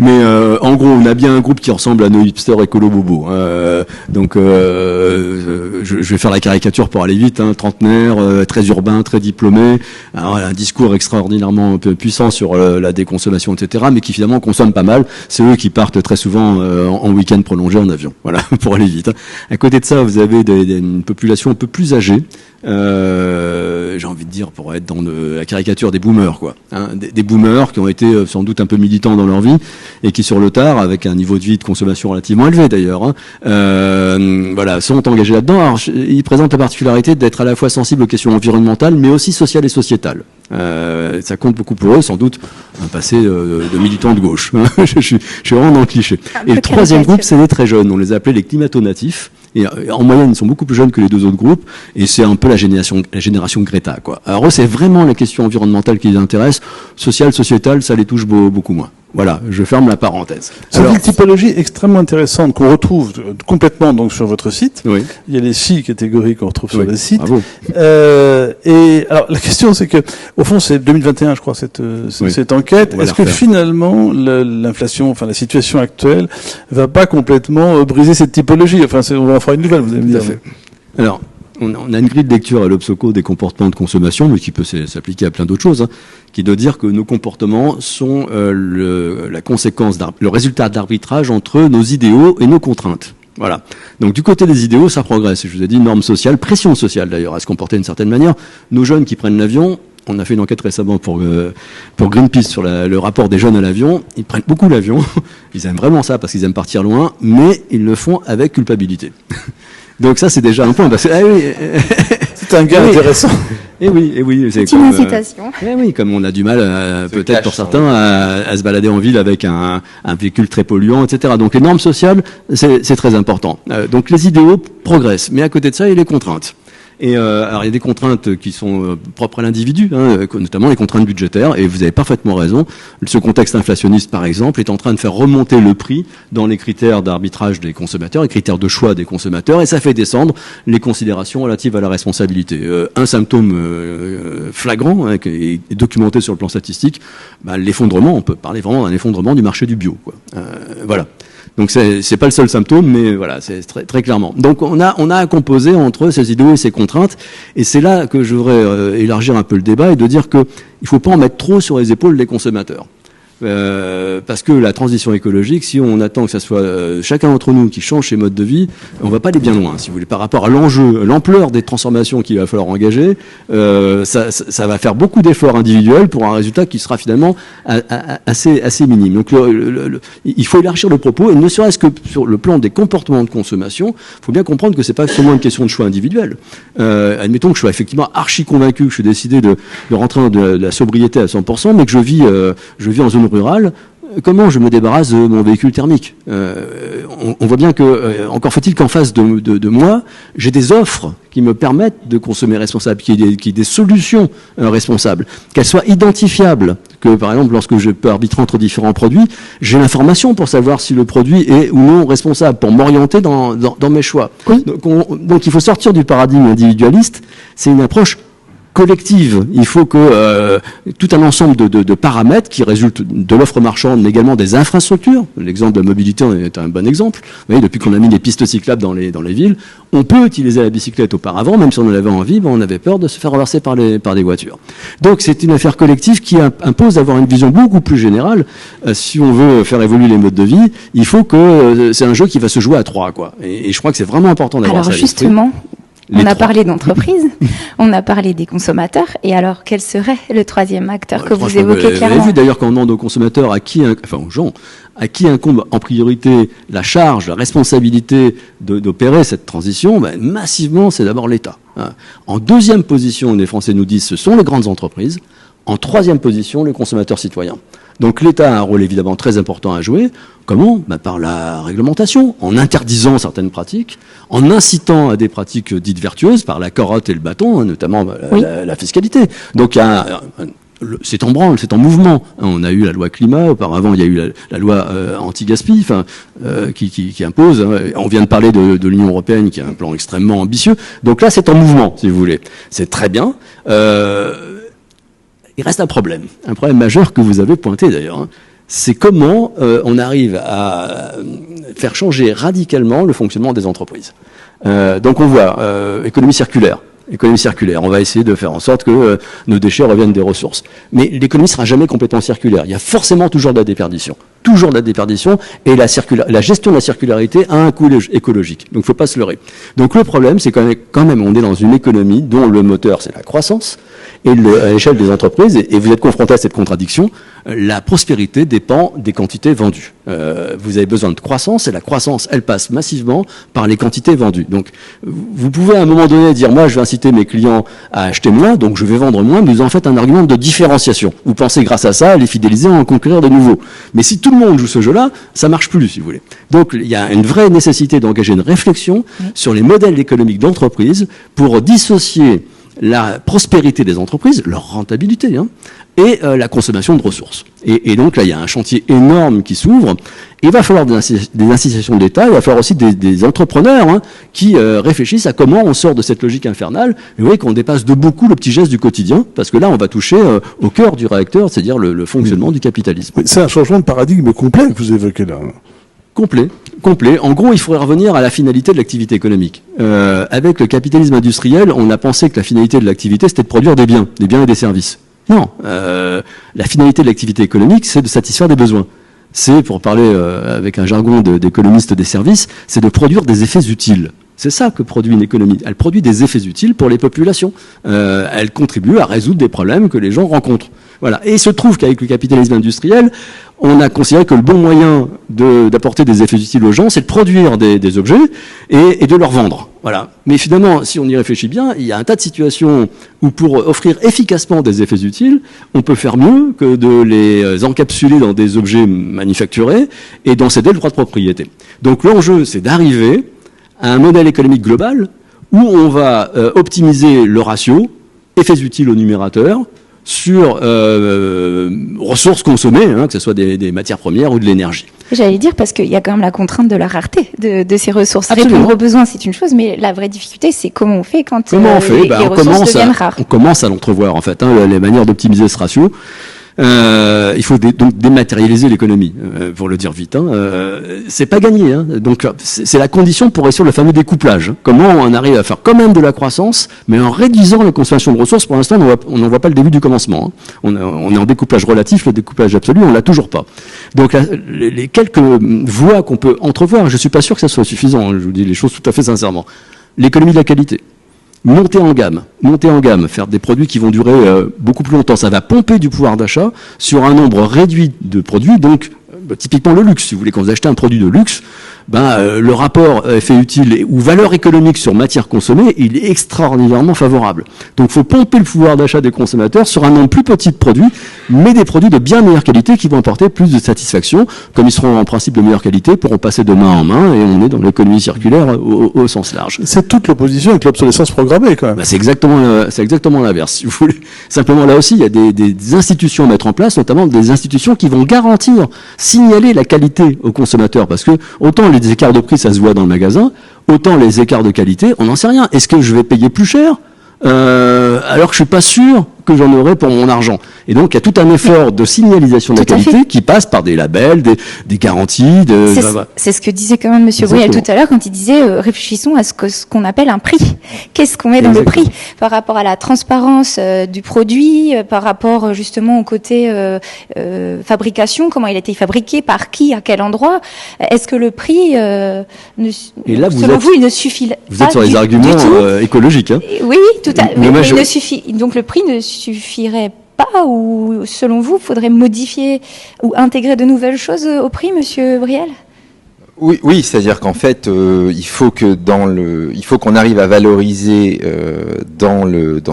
Mais en gros, on a bien un groupe qui ressemble à nos hipsters écolo-bobo. Hein. Donc je vais faire la caricature pour aller vite. Hein. Trentenaire, très urbain, très diplômé. Alors, un discours extraordinairement puissant sur la déconsommation, etc., mais qui finalement consomment pas mal. C'est eux qui partent très souvent en week-end prolongé en avion, voilà, pour aller vite. À côté de ça, vous avez une population un peu plus âgée, j'ai envie de dire, pour être dans la caricature des boomers, quoi. Hein, des boomers qui ont été sans doute un peu militants dans leur vie et qui, sur le tard, avec un niveau de vie de consommation relativement élevé d'ailleurs, hein, voilà, sont engagés là-dedans. Alors, ils présentent la particularité d'être à la fois sensibles aux questions environnementales, mais aussi sociales et sociétales. Ça compte beaucoup pour eux, sans doute un passé de militants de gauche. je suis vraiment dans le cliché. Et le troisième groupe, c'est les très jeunes. On les a appelés les climato-natifs. Et en moyenne, ils sont beaucoup plus jeunes que les 2 autres groupes. Et c'est un peu la génération Greta, quoi. Alors eux, c'est vraiment la question environnementale qui les intéresse. Sociale, sociétale, ça les touche beaucoup moins. Voilà, je ferme la parenthèse. C'est une typologie extrêmement intéressante qu'on retrouve complètement donc sur votre site. Oui. Il y a les 6 catégories qu'on retrouve sur le site. Bravo. Et alors la question c'est que au fond c'est 2021 je crois cette enquête. Est-ce que finalement l'inflation, enfin la situation actuelle, va pas complètement briser cette typologie? Enfin on va en faire une nouvelle, vous allez me dire. Alors. On a une grille de lecture à l'Obsoco des comportements de consommation, mais qui peut s'appliquer à plein d'autres choses, qui doit dire que nos comportements sont la conséquence, le résultat d'arbitrage entre nos idéaux et nos contraintes. Voilà. Donc du côté des idéaux, ça progresse. Je vous ai dit normes sociales, pression sociale d'ailleurs, à se comporter d'une certaine manière. Nos jeunes qui prennent l'avion, on a fait une enquête récemment pour Greenpeace sur le rapport des jeunes à l'avion. Ils prennent beaucoup l'avion, ils aiment vraiment ça parce qu'ils aiment partir loin, mais ils le font avec culpabilité. Donc ça, c'est déjà un point. Parce que, c'est un gain intéressant. Et oui, c'est une incitation. Comme on a du mal, peut-être pour certains, à se balader en ville avec un véhicule très polluant, etc. Donc les normes sociales, c'est très important. Donc les idéaux progressent, mais à côté de ça, il y a les contraintes. Et alors il y a des contraintes qui sont propres à l'individu, notamment les contraintes budgétaires, et vous avez parfaitement raison. Ce contexte inflationniste, par exemple, est en train de faire remonter le prix dans les critères d'arbitrage des consommateurs, les critères de choix des consommateurs, et ça fait descendre les considérations relatives à la responsabilité. Un symptôme flagrant, qui est documenté sur le plan statistique, l'effondrement, on peut parler vraiment d'un effondrement du marché du bio, quoi. Voilà. Donc c'est pas le seul symptôme, mais voilà, c'est très, très clairement. Donc on a à composer entre ces idéaux et ces contraintes, et c'est là que je voudrais élargir un peu le débat et de dire que il faut pas en mettre trop sur les épaules des consommateurs. Parce que la transition écologique, si on attend que ça soit chacun d'entre nous qui change ses modes de vie, on va pas aller bien loin, si vous voulez, par rapport à l'enjeu, l'ampleur des transformations qu'il va falloir engager. Ça va faire beaucoup d'efforts individuels pour un résultat qui sera finalement assez minime. Donc il faut élargir le propos, et ne serait-ce que sur le plan des comportements de consommation, il faut bien comprendre que c'est pas seulement une question de choix individuel. Admettons que je sois effectivement archi convaincu que je suis décidé de rentrer dans de la sobriété à 100%, mais que je vis en zone rurale. Comment je me débarrasse de mon véhicule thermique? On voit bien que, encore faut-il qu'en face de moi, j'ai des offres qui me permettent de consommer responsable, qu'il y ait des solutions responsables, qu'elles soient identifiables, que par exemple, lorsque je peux arbitrer entre différents produits, j'ai l'information pour savoir si le produit est ou non responsable, pour m'orienter dans mes choix. Oui. Donc il faut sortir du paradigme individualiste, c'est une approche collective. Il faut que tout un ensemble de paramètres qui résultent de l'offre marchande, mais également des infrastructures. L'exemple de la mobilité en est un bon exemple. Vous voyez, depuis qu'on a mis des pistes cyclables dans les villes, on peut utiliser la bicyclette auparavant, même si on en avait envie, on avait peur de se faire renverser par des voitures. Donc c'est une affaire collective qui impose d'avoir une vision beaucoup plus générale. Si on veut faire évoluer les modes de vie, il faut que c'est un jeu qui va se jouer à 3, quoi. Et je crois que c'est vraiment important d'avoir ça. Alors justement, on a parlé d'entreprise, on a parlé des consommateurs, et alors quel serait le troisième acteur que vous évoquez clairement? Vous avez vu d'ailleurs qu'on demande aux consommateurs aux gens, à qui incombe en priorité la charge, la responsabilité d'opérer cette transition, massivement c'est d'abord l'État. En deuxième position, les Français nous disent, ce sont les grandes entreprises. En troisième position, le consommateur citoyen. Donc l'État a un rôle évidemment très important à jouer. Comment ? Par la réglementation, en interdisant certaines pratiques, en incitant à des pratiques dites vertueuses, par la carotte et le bâton, notamment la fiscalité. Donc c'est en branle, c'est en mouvement. On a eu la loi climat, auparavant il y a eu la loi anti-gaspi, qui impose. On vient de parler de l'Union européenne qui a un plan extrêmement ambitieux. Donc là c'est en mouvement, si vous voulez. C'est très bien. Il reste un problème majeur que vous avez pointé d'ailleurs. C'est comment on arrive à faire changer radicalement le fonctionnement des entreprises. Donc on voit économie circulaire. On va essayer de faire en sorte que nos déchets reviennent des ressources. Mais l'économie sera jamais complètement circulaire. Il y a forcément toujours de la déperdition. Et la gestion de la circularité a un coût écologique. Donc, faut pas se leurrer. Donc, le problème, c'est quand même, on est dans une économie dont le moteur, c'est la croissance. Et à l'échelle des entreprises, et vous êtes confronté à cette contradiction, la prospérité dépend des quantités vendues. Vous avez besoin de croissance, et la croissance, elle passe massivement par les quantités vendues. Donc, vous pouvez à un moment donné dire, moi, je vais inciter mes clients à acheter moins, donc je vais vendre moins, mais vous en faites un argument de différenciation. Vous pensez grâce à ça à les fidéliser, à en conquérir de nouveaux. Mais si tout le monde joue ce jeu-là, ça marche plus, si vous voulez. Donc, il y a une vraie nécessité d'engager une réflexion sur les modèles économiques d'entreprise pour dissocier la prospérité des entreprises, leur rentabilité, et la consommation de ressources. Et donc là, il y a un chantier énorme qui s'ouvre. Il va falloir des incitations de l'État, il va falloir aussi des entrepreneurs qui réfléchissent à comment on sort de cette logique infernale. Et vous voyez qu'on dépasse de beaucoup le petit geste du quotidien, parce que là, on va toucher au cœur du réacteur, c'est-à-dire le fonctionnement du capitalisme. Oui, c'est un changement de paradigme complet que vous évoquez là. Complet. En gros, il faudrait revenir à la finalité de l'activité économique. Avec le capitalisme industriel, on a pensé que la finalité de l'activité, c'était de produire des biens et des services. Non, la finalité de l'activité économique, c'est de satisfaire des besoins. C'est, pour parler avec un jargon d'économistes des services, c'est de produire des effets utiles. C'est ça que produit une économie. Elle produit des effets utiles pour les populations. Elle contribue à résoudre des problèmes que les gens rencontrent. Voilà. Et il se trouve qu'avec le capitalisme industriel, on a considéré que le bon moyen d'apporter des effets utiles aux gens, c'est de produire des objets et de leur vendre. Voilà. Mais finalement, si on y réfléchit bien, il y a un tas de situations où pour offrir efficacement des effets utiles, on peut faire mieux que de les encapsuler dans des objets manufacturés et d'en céder le droit de propriété. Donc l'enjeu, c'est d'arriver à un modèle économique global où on va optimiser le ratio effets utiles au numérateur sur ressources consommées, que ce soit des matières premières ou de l'énergie. J'allais dire, parce qu'il y a quand même la contrainte de la rareté de ces ressources. Absolument. Répondre aux besoins, c'est une chose, mais la vraie difficulté, c'est comment on fait quand les ressources deviennent rares. On commence à l'entrevoir, en fait, les manières d'optimiser ce ratio. Il faut donc dématérialiser l'économie, pour le dire vite. C'est pas gagné. Donc c'est la condition pour réussir le fameux découplage. Comment on arrive à faire quand même de la croissance, mais en réduisant la consommation de ressources. Pour l'instant, on n'en voit pas le début du commencement. On est en découplage relatif, le découplage absolu, on l'a toujours pas. Donc les quelques voies qu'on peut entrevoir, je suis pas sûr que ça soit suffisant. Je vous dis les choses tout à fait sincèrement. L'économie de la qualité. Monter en gamme, faire des produits qui vont durer beaucoup plus longtemps. Ça va pomper du pouvoir d'achat sur un nombre réduit de produits. Donc, typiquement le luxe. Si vous voulez, quand vous achetez un produit de luxe, le rapport effet utile ou valeur économique sur matière consommée, il est extraordinairement favorable. Donc, il faut pomper le pouvoir d'achat des consommateurs sur un nombre plus petit de produits, mais des produits de bien meilleure qualité qui vont apporter plus de satisfaction. Comme ils seront en principe de meilleure qualité, pourront passer de main en main et on est dans l'économie circulaire au sens large. C'est toute l'opposition avec l'obsolescence programmée, quand même. C'est exactement l'inverse, si vous voulez. Simplement, là aussi, il y a des institutions à mettre en place, notamment des institutions qui vont garantir, signaler la qualité aux consommateurs, parce que autant les écarts de prix, ça se voit dans le magasin, autant les écarts de qualité, on n'en sait rien. Est-ce que je vais payer plus cher alors que je suis pas sûr que j'en aurai pour mon argent? Et donc, il y a tout un effort de signalisation de la qualité qui passe par des labels, des garanties. C'est ce que disait quand même Monsieur Briel tout à l'heure quand il disait réfléchissons à ce qu'on appelle un prix. Qu'est-ce qu'on met dans le prix par rapport à la transparence du produit, par rapport justement au côté fabrication, comment il a été fabriqué, par qui, à quel endroit. Est-ce que le prix, selon vous, il ne suffit pas? Vous êtes sur les arguments écologiques. Oui, tout à fait. Mais il ne suffit. Donc le prix ne suffirait pas, ou selon vous, faudrait modifier ou intégrer de nouvelles choses au prix, Monsieur Briel? Oui, c'est-à-dire qu'en fait, il faut qu'on arrive à valoriser dans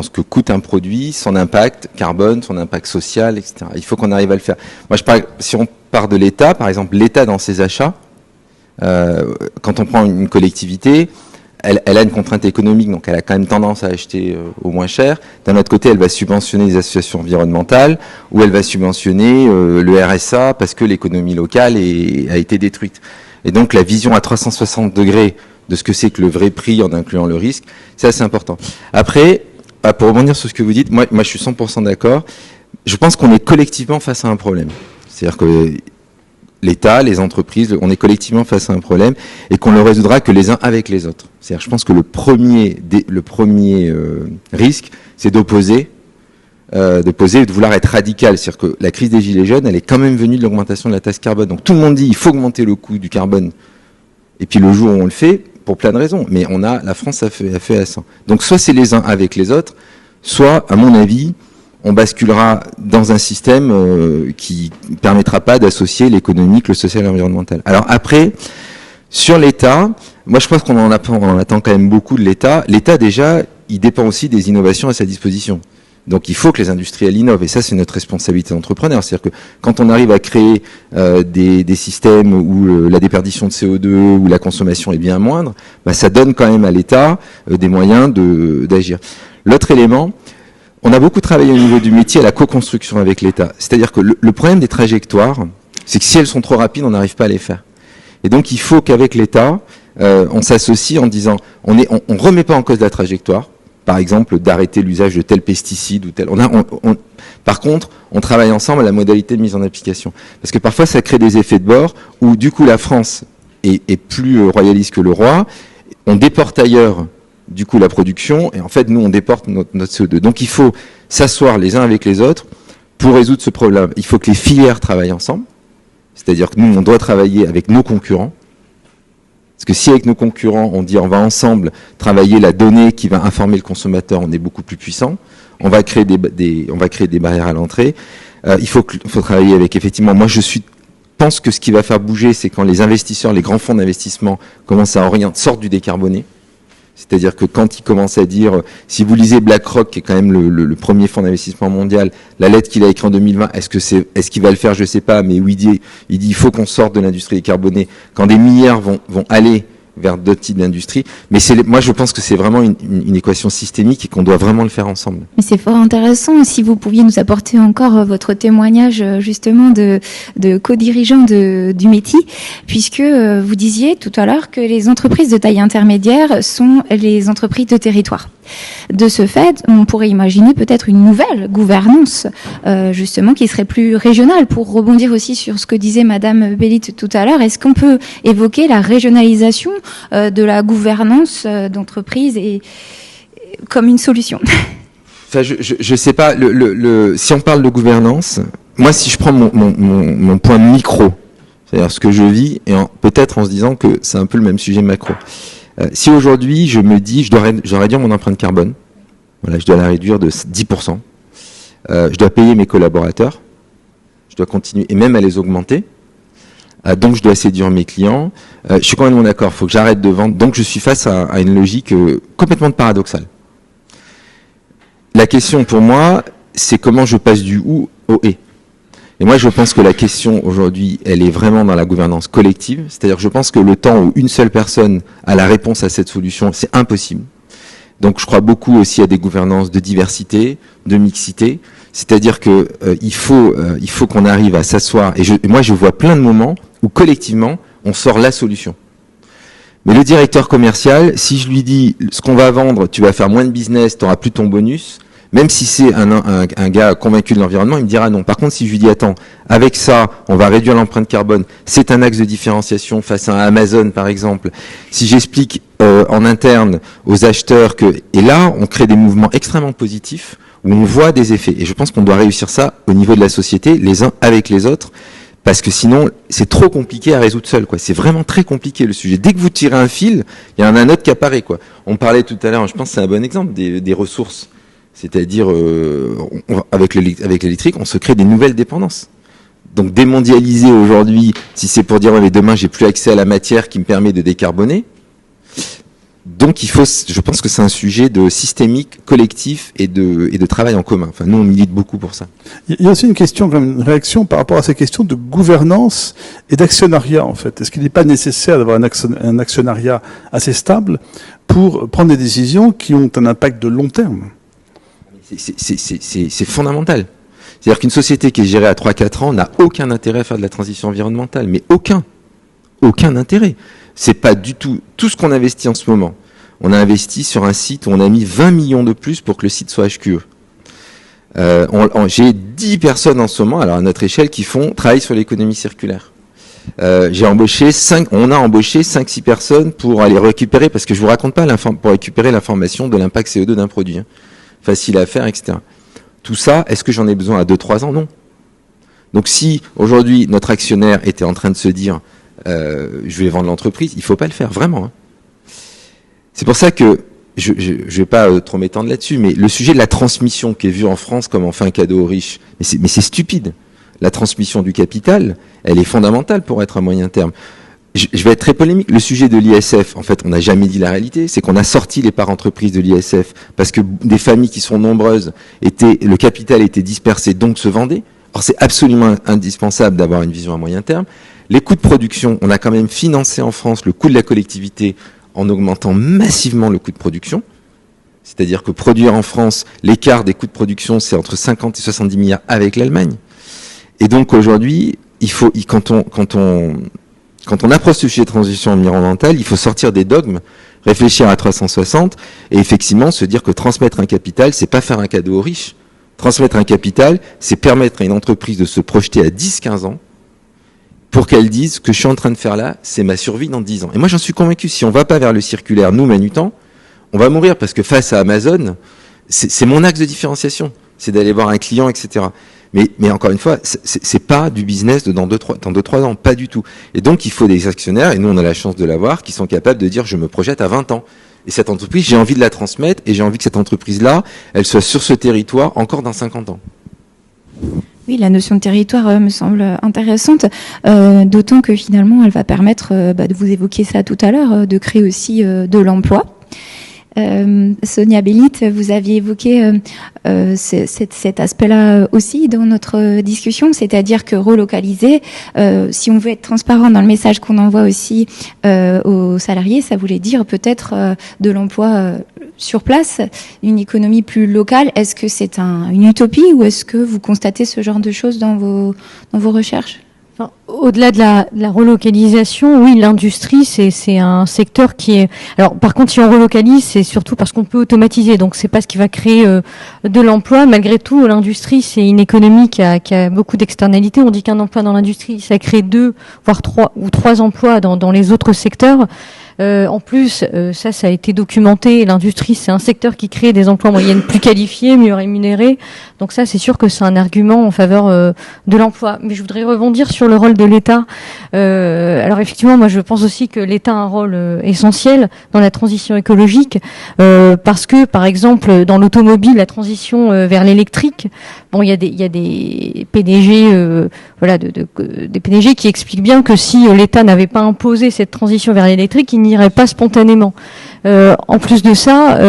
ce que coûte un produit, son impact carbone, son impact social, etc. Il faut qu'on arrive à le faire. Moi, si on part de l'État, par exemple, l'État dans ses achats, quand on prend une collectivité, elle a une contrainte économique, donc elle a quand même tendance à acheter au moins cher. D'un autre côté, elle va subventionner les associations environnementales, ou elle va subventionner le RSA parce que l'économie locale a été détruite. Et donc la vision à 360 degrés de ce que c'est que le vrai prix en incluant le risque, c'est assez important. Après, pour rebondir sur ce que vous dites, moi je suis 100% d'accord. Je pense qu'on est collectivement face à un problème. C'est-à-dire que l'État, les entreprises, on est collectivement face à un problème et qu'on le résoudra que les uns avec les autres. C'est-à-dire, je pense que le premier risque, c'est d'opposer, de vouloir être radical. C'est-à-dire que la crise des Gilets jaunes, elle est quand même venue de l'augmentation de la taxe carbone. Donc tout le monde dit il faut augmenter le coût du carbone. Et puis le jour où on le fait, pour plein de raisons, mais la France a fait à ça. Donc soit c'est les uns avec les autres, soit, à mon avis, on basculera dans un système qui ne permettra pas d'associer l'économique, le social et l'environnemental. Alors après, sur l'État, moi je pense qu'on en attend quand même beaucoup de l'État. L'État déjà, il dépend aussi des innovations à sa disposition. Donc il faut que les industriels innovent, et ça c'est notre responsabilité d'entrepreneur. C'est-à-dire que quand on arrive à créer des systèmes où la déperdition de CO2 ou la consommation est bien moindre, ça donne quand même à l'État des moyens d'agir. L'autre élément, On a beaucoup travaillé au niveau du métier à la co-construction avec l'État. C'est-à-dire que le problème des trajectoires, c'est que si elles sont trop rapides, on n'arrive pas à les faire. Et donc, il faut qu'avec l'État, on s'associe en disant, on remet pas en cause la trajectoire. Par exemple, d'arrêter l'usage de tel pesticide ou tel. Par contre, on travaille ensemble à la modalité de mise en application. Parce que parfois, ça crée des effets de bord où, du coup, la France est plus royaliste que le roi. On déporte ailleurs, du coup, la production. Et en fait, nous, on déporte notre CO2. Donc, il faut s'asseoir les uns avec les autres pour résoudre ce problème. Il faut que les filières travaillent ensemble. C'est-à-dire que nous, on doit travailler avec nos concurrents. Parce que si avec nos concurrents, on dit on va ensemble travailler la donnée qui va informer le consommateur, on est beaucoup plus puissant. On va créer on va créer des barrières à l'entrée. Il faut travailler avec, effectivement, moi pense que ce qui va faire bouger, c'est quand les investisseurs, les grands fonds d'investissement commencent à sortent du décarboné. C'est-à-dire que quand ils commencent à dire, si vous lisez BlackRock, qui est quand même le premier fonds d'investissement mondial, la lettre qu'il a écrite en 2020, est-ce qu'il va le faire, je sais pas, mais où il dit il faut qu'on sorte de l'industrie décarbonée, quand des milliards vont aller vers d'autres types d'industries. Mais moi, je pense que c'est vraiment une équation systémique et qu'on doit vraiment le faire ensemble. Mais c'est fort intéressant. Si vous pouviez nous apporter encore votre témoignage, justement, de co-dirigeant du métier, puisque vous disiez tout à l'heure que les entreprises de taille intermédiaire sont les entreprises de territoire. De ce fait, on pourrait imaginer peut-être une nouvelle gouvernance, justement, qui serait plus régionale. Pour rebondir aussi sur ce que disait Madame Bellit tout à l'heure, est-ce qu'on peut évoquer la régionalisation de la gouvernance d'entreprise comme une solution? Enfin, je sais pas. Si on parle de gouvernance, moi, si je prends mon point micro, c'est-à-dire ce que je vis, et peut-être en se disant que c'est un peu le même sujet macro. Si aujourd'hui, je me dis, je dois réduire mon empreinte carbone, voilà, je dois la réduire de 10%, je dois payer mes collaborateurs, je dois continuer, et même à les augmenter, donc je dois séduire mes clients, je suis complètement d'accord, il faut que j'arrête de vendre, donc je suis face à une logique complètement paradoxale. La question pour moi, c'est comment je passe du ou au et. Et moi, je pense que la question aujourd'hui, elle est vraiment dans la gouvernance collective. C'est-à-dire que je pense que le temps où une seule personne a la réponse à cette solution, c'est impossible. Donc, je crois beaucoup aussi à des gouvernances de diversité, de mixité. C'est-à-dire que il faut qu'on arrive à s'asseoir. Et moi, je vois plein de moments où collectivement, on sort la solution. Mais le directeur commercial, si je lui dis ce qu'on va vendre, tu vas faire moins de business, tu n'auras plus ton bonus. Même si c'est un gars convaincu de l'environnement, il me dira non. Par contre, si je lui dis, attends, avec ça, on va réduire l'empreinte carbone, c'est un axe de différenciation face à Amazon, par exemple. Si j'explique en interne aux acheteurs et là, on crée des mouvements extrêmement positifs où on voit des effets. Et je pense qu'on doit réussir ça au niveau de la société, les uns avec les autres, parce que sinon, c'est trop compliqué à résoudre seul, quoi. C'est vraiment très compliqué, le sujet. Dès que vous tirez un fil, il y en a un autre qui apparaît, quoi. On parlait tout à l'heure, je pense que c'est un bon exemple, des ressources. C'est-à-dire, avec l'électrique, on se crée des nouvelles dépendances. Donc, démondialiser aujourd'hui, si c'est pour dire, mais demain, j'ai plus accès à la matière qui me permet de décarboner. Donc, je pense que c'est un sujet de systémique, collectif et de travail en commun. Enfin, nous, on milite beaucoup pour ça. Il y a aussi une question, une réaction par rapport à ces questions de gouvernance et d'actionnariat, en fait. Est-ce qu'il n'est pas nécessaire d'avoir un actionnariat assez stable pour prendre des décisions qui ont un impact de long terme? C'est fondamental. C'est-à-dire qu'une société qui est gérée à 3-4 ans n'a aucun intérêt à faire de la transition environnementale, mais aucun intérêt. C'est pas du tout ce qu'on investit en ce moment. On a investi sur un site où on a mis 20 millions de plus pour que le site soit HQE. J'ai 10 personnes en ce moment, alors à notre échelle, qui travaillent sur l'économie circulaire. On a embauché 5-6 personnes pour aller récupérer, parce que je vous raconte pas pour récupérer l'information de l'impact CO2 d'un produit. Facile à faire, etc. Tout ça, est-ce que j'en ai besoin à 2-3 ans? Non. Donc si aujourd'hui notre actionnaire était en train de se dire je vais vendre l'entreprise, il ne faut pas le faire, vraiment. Hein. C'est pour ça que je ne vais pas trop m'étendre là-dessus, mais le sujet de la transmission qui est vu en France comme on fait un cadeau aux riches, mais c'est stupide. La transmission du capital, elle est fondamentale pour être à moyen terme. Je vais être très polémique. Le sujet de l'ISF, en fait, on n'a jamais dit la réalité. C'est qu'on a sorti les parts entreprises de l'ISF parce que des familles qui sont nombreuses le capital était dispersé, donc se vendait. Or, c'est absolument indispensable d'avoir une vision à moyen terme. Les coûts de production, on a quand même financé en France le coût de la collectivité en augmentant massivement le coût de production. C'est-à-dire que produire en France, l'écart des coûts de production, c'est entre 50 et 70 milliards avec l'Allemagne. Et donc aujourd'hui, quand on approche ce sujet de transition environnementale, il faut sortir des dogmes, réfléchir à 360 et effectivement se dire que transmettre un capital, c'est pas faire un cadeau aux riches. Transmettre un capital, c'est permettre à une entreprise de se projeter à 10-15 ans pour qu'elle dise ce que je suis en train de faire là, c'est ma survie dans 10 ans. Et moi, j'en suis convaincu, si on va pas vers le circulaire, nous, Manutan, on va mourir parce que face à Amazon, c'est mon axe de différenciation. C'est d'aller voir un client, etc. Mais encore une fois, c'est pas du business de dans 2-3 ans, pas du tout. Et donc, il faut des actionnaires, et nous, on a la chance de l'avoir, qui sont capables de dire, je me projette à 20 ans. Et cette entreprise, j'ai envie de la transmettre, et j'ai envie que cette entreprise-là, elle soit sur ce territoire encore dans 50 ans. Oui, la notion de territoire me semble intéressante, d'autant que finalement, elle va permettre, de vous évoquer ça tout à l'heure, de créer aussi de l'emploi. Sonia Bellit, vous aviez évoqué cet aspect-là aussi dans notre discussion, c'est-à-dire que relocaliser, si on veut être transparent dans le message qu'on envoie aussi aux salariés, ça voulait dire peut-être de l'emploi sur place, une économie plus locale. Est-ce que c'est une utopie ou est-ce que vous constatez ce genre de choses dans vos recherches ? Enfin, au-delà de la relocalisation, oui, l'industrie, c'est un secteur qui est... Alors, par contre, si on relocalise, c'est surtout parce qu'on peut automatiser. Donc, c'est pas ce qui va créer de l'emploi. Malgré tout, l'industrie, c'est une économie qui a beaucoup d'externalités. On dit qu'un emploi dans l'industrie, ça crée 2, voire 3 emplois dans les autres secteurs. En plus, ça a été documenté. L'industrie, c'est un secteur qui crée des emplois en moyenne plus qualifiés, mieux rémunérés. Donc ça, c'est sûr que c'est un argument en faveur de l'emploi. Mais je voudrais rebondir sur le rôle de l'État. Alors effectivement, moi, je pense aussi que l'État a un rôle essentiel dans la transition écologique, parce que, par exemple, dans l'automobile, la transition vers l'électrique, bon, il y a des PDG, des PDG qui expliquent bien que si l'État n'avait pas imposé cette transition vers l'électrique, il n'irait pas spontanément. En plus de ça,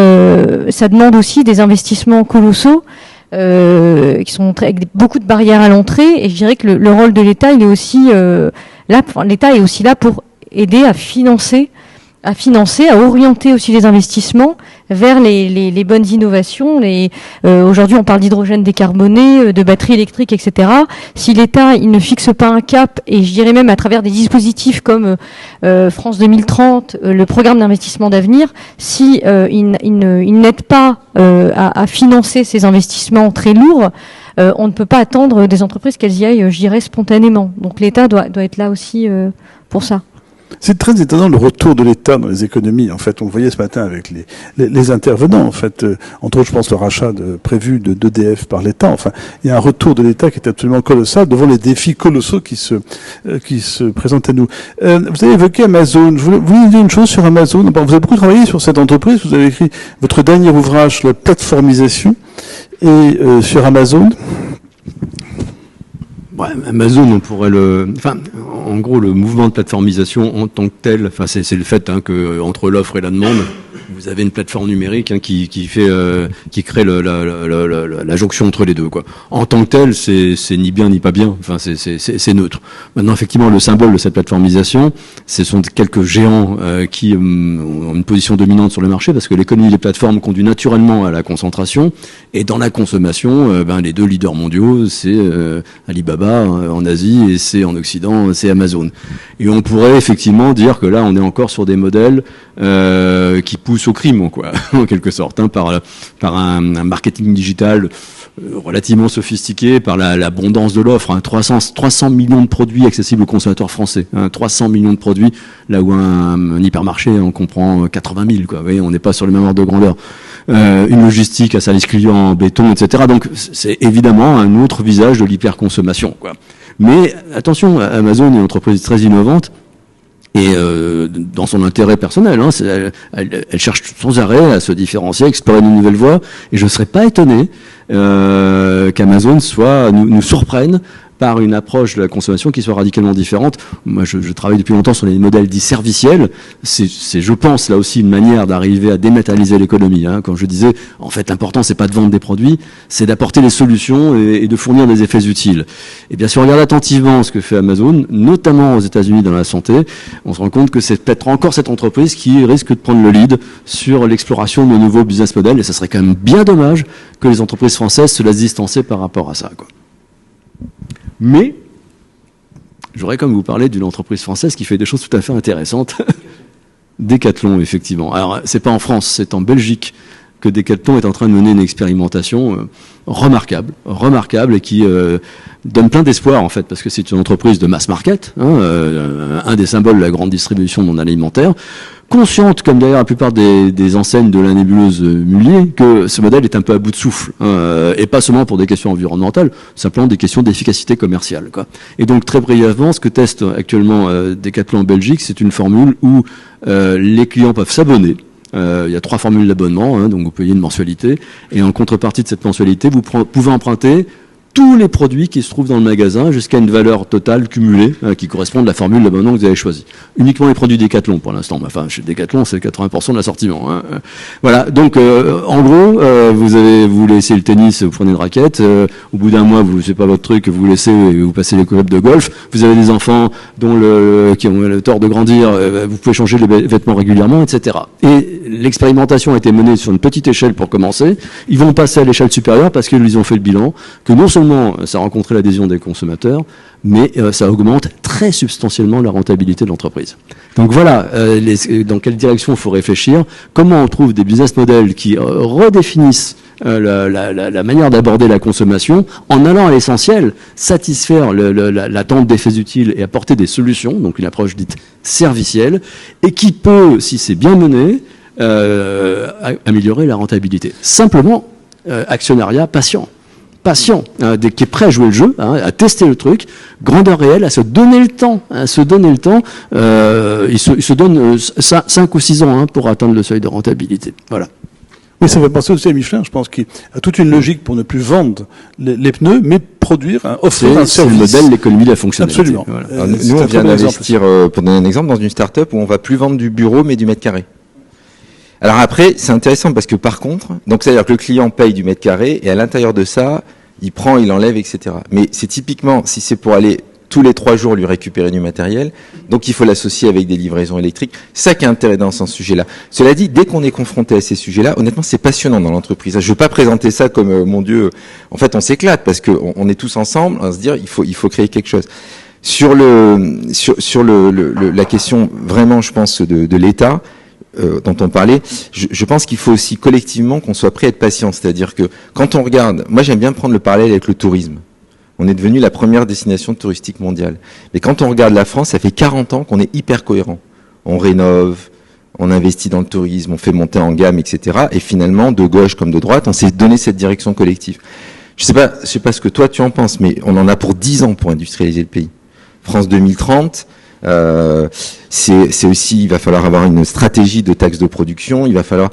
ça demande aussi des investissements colossaux qui sont avec beaucoup de barrières à l'entrée. Et je dirais que le rôle de l'État, il est aussi là. L'État est aussi là pour aider à financer, à orienter aussi les investissements vers les bonnes innovations. Aujourd'hui, on parle d'hydrogène décarboné, de batteries électriques, etc. Si l'État il ne fixe pas un cap, et je dirais même à travers des dispositifs comme France 2030, le programme d'investissement d'avenir, si il n'aide pas à financer ces investissements très lourds, on ne peut pas attendre des entreprises qu'elles y aillent, je dirais, spontanément. Donc l'État doit être là aussi pour ça. C'est très étonnant le retour de l'État dans les économies. En fait, on le voyait ce matin avec les intervenants. En fait, entre autres, je pense le rachat prévu d'EDF par l'État. Enfin, il y a un retour de l'État qui est absolument colossal devant les défis colossaux qui se présentent à nous. Vous avez évoqué Amazon. Je voulais dire une chose sur Amazon. Vous avez beaucoup travaillé sur cette entreprise. Vous avez écrit votre dernier ouvrage sur la plateformisation et sur Amazon. Ouais, Amazon, on pourrait en gros, le mouvement de plateformisation en tant que tel, c'est le fait que entre l'offre et la demande, vous avez une plateforme numérique qui crée la jonction entre les deux, quoi. En tant que tel, c'est ni bien ni pas bien. Enfin, c'est neutre. Maintenant, effectivement, le symbole de cette plateformisation, ce sont quelques géants qui ont une position dominante sur le marché, parce que l'économie des plateformes conduit naturellement à la concentration. Et dans la consommation, les deux leaders mondiaux, c'est Alibaba en Asie et c'est en Occident, c'est Amazon. Et on pourrait effectivement dire que là, on est encore sur des modèles qui poussent au crime, quoi, en quelque sorte, par un marketing digital relativement sophistiqué, par l'abondance de l'offre, 300 millions de produits accessibles aux consommateurs français, 300 millions de produits, là où un hypermarché en comprend 80 000, quoi. Vous voyez, on n'est pas sur le même ordre de grandeur. Une logistique à service client en béton, etc. Donc c'est évidemment un autre visage de l'hyperconsommation, quoi. Mais attention, Amazon est une entreprise très innovante. Et dans son intérêt personnel, elle cherche sans arrêt à se différencier, à explorer de nouvelles voies. Et je ne serais pas étonné qu'Amazon nous surprenne par une approche de la consommation qui soit radicalement différente. Moi, je travaille depuis longtemps sur les modèles dits serviciels. C'est, je pense, là aussi, une manière d'arriver à dématérialiser l'économie. Hein. Comme je disais, en fait, l'important, c'est pas de vendre des produits, c'est d'apporter les solutions et de fournir des effets utiles. Et bien, si on regarde attentivement ce que fait Amazon, notamment aux États-Unis dans la santé, on se rend compte que c'est peut-être encore cette entreprise qui risque de prendre le lead sur l'exploration de nouveaux business models. Et ça serait quand même bien dommage que les entreprises françaises se laissent distancer par rapport à ça, quoi. Mais, j'aurais quand même vous parler d'une entreprise française qui fait des choses tout à fait intéressantes. Decathlon, effectivement. Alors, c'est pas en France, c'est en Belgique que Decathlon est en train de mener une expérimentation remarquable, et qui donne plein d'espoir, en fait, parce que c'est une entreprise de mass market, hein, un des symboles de la grande distribution non alimentaire, consciente, comme d'ailleurs la plupart des enseignes de la nébuleuse Mullier, que ce modèle est un peu à bout de souffle, hein, et pas seulement pour des questions environnementales, simplement des questions d'efficacité commerciale, quoi. Et donc, très brièvement, ce que teste actuellement Decathlon en Belgique, c'est une formule où les clients peuvent s'abonner. Il y a 3 formules d'abonnement, hein, donc vous payez une mensualité, et en contrepartie de cette mensualité, vous pouvez emprunter tous les produits qui se trouvent dans le magasin jusqu'à une valeur totale cumulée qui correspond à la formule d'abonnement que vous avez choisie. Uniquement les produits Decathlon pour l'instant. Enfin, chez Decathlon, c'est 80% de l'assortiment. Hein. Voilà. Donc, en gros, vous laissez le tennis, vous prenez une raquette. Au bout d'un mois, c'est pas votre truc, vous laissez, vous passez les clubs de golf. Vous avez des enfants qui ont le tort de grandir. Vous pouvez changer les vêtements régulièrement, etc. Et l'expérimentation a été menée sur une petite échelle pour commencer. Ils vont passer à l'échelle supérieure parce qu'ils ont fait le bilan que non seulement ça a rencontré l'adhésion des consommateurs, mais ça augmente très substantiellement la rentabilité de l'entreprise. Donc voilà, dans quelle direction il faut réfléchir, comment on trouve des business models qui redéfinissent la manière d'aborder la consommation en allant à l'essentiel, satisfaire l'attente d'effets utiles et apporter des solutions, donc une approche dite servicielle, et qui peut, si c'est bien mené, améliorer la rentabilité. Simplement, actionnariat patient, qui est prêt à jouer le jeu, hein, à tester le truc, grandeur réelle, à se donner le temps. Il se donne 5 ou 6 ans, hein, pour atteindre le seuil de rentabilité. Voilà. Oui, ça fait penser aussi à Michelin, je pense, qui a toute une logique pour ne plus vendre les pneus, mais produire, offrir un service. C'est le modèle de l'économie de la fonctionnalité. Absolument. Voilà. Nous, on vient d'investir, pour donner un exemple, dans une start-up où on va plus vendre du bureau, mais du mètre carré. Alors après, c'est intéressant parce que par contre, donc c'est-à-dire que le client paye du mètre carré et à l'intérieur de ça, il prend, il enlève, etc. Mais c'est typiquement, si c'est pour aller tous les 3 jours lui récupérer du matériel, donc il faut l'associer avec des livraisons électriques. C'est ça qui est intéressant dans ce sujet-là. Cela dit, dès qu'on est confronté à ces sujets-là, honnêtement, c'est passionnant dans l'entreprise. Je veux pas présenter ça comme, mon Dieu, en fait, on s'éclate parce que on est tous ensemble à se dire, il faut créer quelque chose. Sur la question vraiment, je pense, de l'État, dont on parlait, je pense qu'il faut aussi collectivement qu'on soit prêt à être patient. C'est-à-dire que quand on regarde, moi j'aime bien prendre le parallèle avec le tourisme. On est devenu la première destination touristique mondiale. Mais quand on regarde la France, ça fait 40 ans qu'on est hyper cohérent. On rénove, on investit dans le tourisme, on fait monter en gamme, etc. Et finalement, de gauche comme de droite, on s'est donné cette direction collective. Je sais pas ce que toi tu en penses, mais on en a pour 10 ans pour industrialiser le pays. France 2030, c'est aussi, il va falloir avoir une stratégie de taxes de production, il va falloir,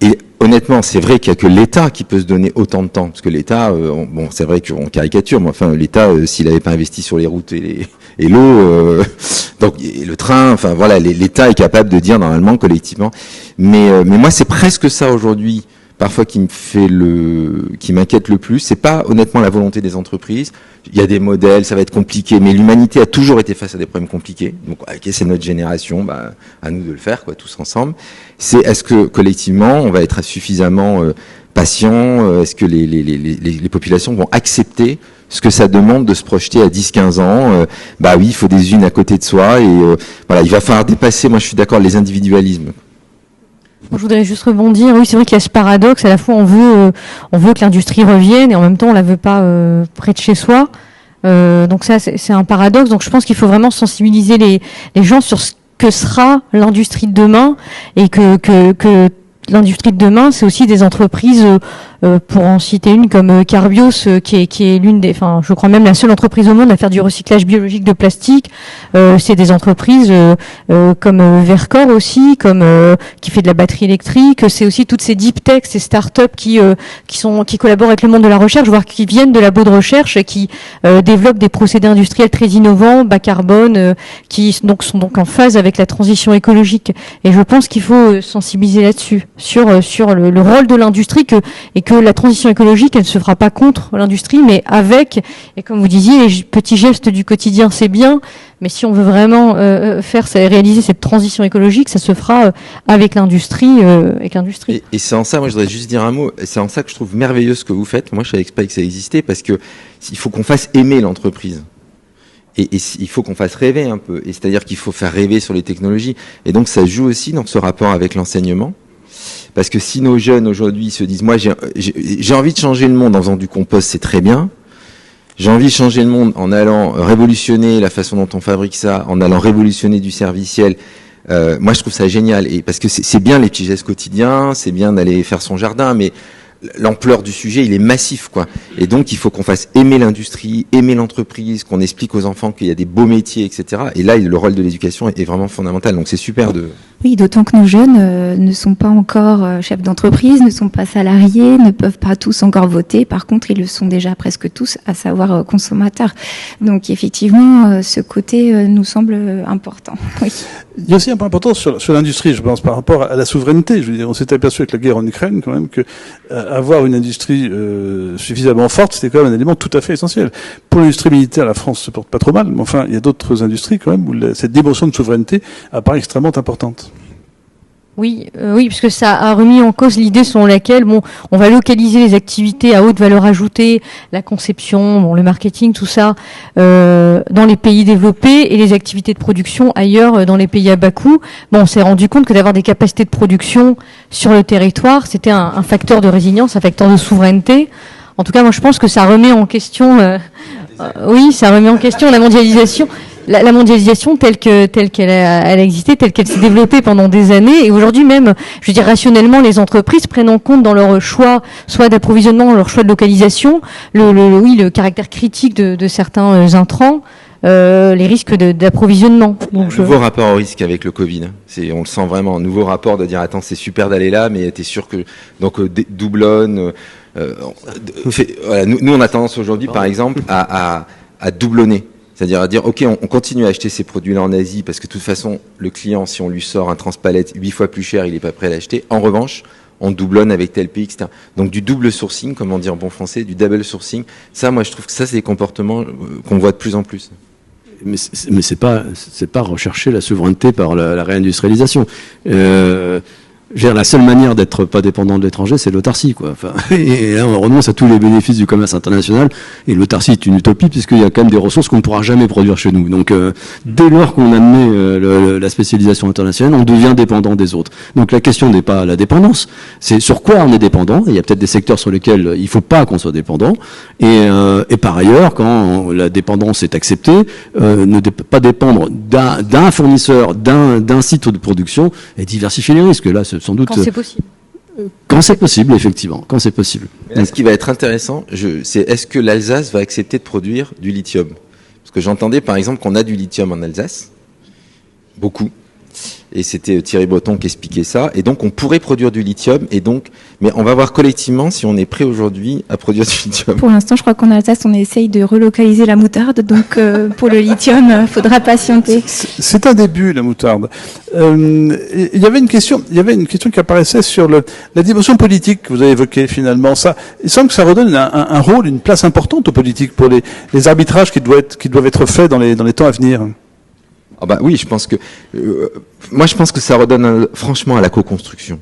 et honnêtement, c'est vrai qu'il y a que l'État qui peut se donner autant de temps, parce que l'État, bon, c'est vrai qu'on caricature, mais enfin, l'État, s'il n'avait pas investi sur les routes et l'eau, donc, et le train, enfin, voilà, l'État est capable de dire normalement, collectivement, mais moi, c'est presque ça aujourd'hui, parfois qui m'inquiète le plus. C'est pas honnêtement la volonté des entreprises. Il y a des modèles, ça va être compliqué, mais l'humanité a toujours été face à des problèmes compliqués. Donc, ok, c'est notre génération, à nous de le faire, quoi, tous ensemble. C'est, est-ce que collectivement, on va être suffisamment patient? Est-ce que les populations vont accepter ce que ça demande de se projeter à 10-15 ans? Oui, il faut des unes à côté de soi, et voilà, il va falloir dépasser. Moi, je suis d'accord, les individualismes. Je voudrais juste rebondir. Oui, c'est vrai qu'il y a ce paradoxe. À la fois, on veut que l'industrie revienne et en même temps, on la veut pas près de chez soi. Donc ça, c'est un paradoxe. Donc je pense qu'il faut vraiment sensibiliser les gens sur ce que sera l'industrie de demain et que l'industrie de demain, c'est aussi des entreprises pour en citer une comme Carbios, qui est l'une des, enfin, je crois même la seule entreprise au monde à faire du recyclage biologique de plastique. C'est des entreprises comme Vercor aussi, comme qui fait de la batterie électrique. C'est aussi toutes ces deep tech, ces startups qui collaborent avec le monde de la recherche, voire qui viennent de labo de recherche et qui développent des procédés industriels très innovants, bas carbone, qui sont donc en phase avec la transition écologique. Et je pense qu'il faut sensibiliser là-dessus, sur le rôle de l'industrie, et que la transition écologique, elle ne se fera pas contre l'industrie, mais avec. Et comme vous disiez, les petits gestes du quotidien, c'est bien, mais si on veut vraiment réaliser cette transition écologique, ça se fera avec l'industrie. Et c'est en ça, moi je voudrais juste dire un mot, c'est en ça que je trouve merveilleux ce que vous faites. Moi je savais pas que ça existait, parce que il faut qu'on fasse aimer l'entreprise. Et il faut qu'on fasse rêver un peu. Et c'est-à-dire qu'il faut faire rêver sur les technologies. Et donc ça joue aussi dans ce rapport avec l'enseignement. Parce que si nos jeunes aujourd'hui se disent, moi j'ai envie de changer le monde en faisant du compost, c'est très bien. J'ai envie de changer le monde en allant révolutionner la façon dont on fabrique ça, en allant révolutionner du serviciel. Moi, je trouve ça génial. Et parce que c'est bien les petits gestes quotidiens, c'est bien d'aller faire son jardin, mais l'ampleur du sujet, il est massif, quoi. Et donc, il faut qu'on fasse aimer l'industrie, aimer l'entreprise, qu'on explique aux enfants qu'il y a des beaux métiers, etc. Et là, le rôle de l'éducation est vraiment fondamental. Donc, c'est super de... Oui, d'autant que nos jeunes ne sont pas encore chefs d'entreprise, ne sont pas salariés, ne peuvent pas tous encore voter. Par contre, ils le sont déjà presque tous, à savoir consommateurs. Donc, effectivement, ce côté nous semble important. Oui. Il y a aussi un point important sur l'industrie, je pense, par rapport à la souveraineté. Je veux dire, on s'est aperçu avec la guerre en Ukraine, quand même, que avoir une industrie suffisamment forte, c'était quand même un élément tout à fait essentiel. Pour l'industrie militaire, la France se porte pas trop mal, mais enfin, il y a d'autres industries, quand même, où cette dimension de souveraineté apparaît extrêmement importante. Oui, puisque ça a remis en cause l'idée selon laquelle, on va localiser les activités à haute valeur ajoutée, la conception, le marketing, tout ça, dans les pays développés, et les activités de production ailleurs, dans les pays à bas coût. On s'est rendu compte que d'avoir des capacités de production sur le territoire, c'était un facteur de résilience, un facteur de souveraineté. En tout cas, moi, je pense que ça remet en question, ça remet en question la mondialisation. La mondialisation telle qu'elle a existé, telle qu'elle s'est développée pendant des années, et aujourd'hui même, je veux dire, rationnellement, les entreprises prennent en compte dans leur choix, soit d'approvisionnement, leur choix de localisation, le caractère critique de certains intrants, les risques d'approvisionnement. Nouveau rapport au risque avec le Covid. On le sent vraiment, un nouveau rapport de dire, attends, c'est super d'aller là, mais t'es sûr que, donc, doublonne, voilà, nous, on a tendance aujourd'hui, par exemple, à doublonner. C'est-à-dire à dire, OK, on continue à acheter ces produits-là en Asie parce que de toute façon, le client, si on lui sort un transpalette 8 fois plus cher, il n'est pas prêt à l'acheter. En revanche, on doublonne avec tel pays, etc. Donc du double sourcing, comme on dit en bon français, du double sourcing. Ça, moi, je trouve que ça, c'est des comportements qu'on voit de plus en plus. Mais c'est pas rechercher la souveraineté par la réindustrialisation. La seule manière d'être pas dépendant de l'étranger, c'est l'autarcie, quoi. Enfin, et là, on renonce à tous les bénéfices du commerce international. Et l'autarcie est une utopie puisqu'il y a quand même des ressources qu'on ne pourra jamais produire chez nous. Donc, dès lors qu'on admet la spécialisation internationale, on devient dépendant des autres. Donc, la question n'est pas la dépendance, c'est sur quoi on est dépendant. Il y a peut-être des secteurs sur lesquels il faut pas qu'on soit dépendant. Et par ailleurs, quand la dépendance est acceptée, ne pas dépendre d'un fournisseur, d'un site de production, et diversifier les risques. Là, sans doute. Quand c'est possible. Quand c'est possible, effectivement. Quand c'est possible. Là, ce qui va être intéressant, c'est est-ce que l'Alsace va accepter de produire du lithium? Parce que j'entendais, par exemple, qu'on a du lithium en Alsace. Beaucoup. Et c'était Thierry Breton qui expliquait ça. Et donc, on pourrait produire du lithium. Et donc, mais on va voir collectivement si on est prêt aujourd'hui à produire du lithium. Pour l'instant, je crois qu'en Alsace, on essaye de relocaliser la moutarde. Donc, pour le lithium, il faudra patienter. C'est un début, la moutarde. Il y avait une question qui apparaissait sur la dimension politique que vous avez évoquée finalement. Ça, il semble que ça redonne un rôle, une place importante aux politiques pour les arbitrages qui doivent être faits dans les temps à venir. Ah bah oui, je pense que moi je pense que ça redonne franchement à la co-construction.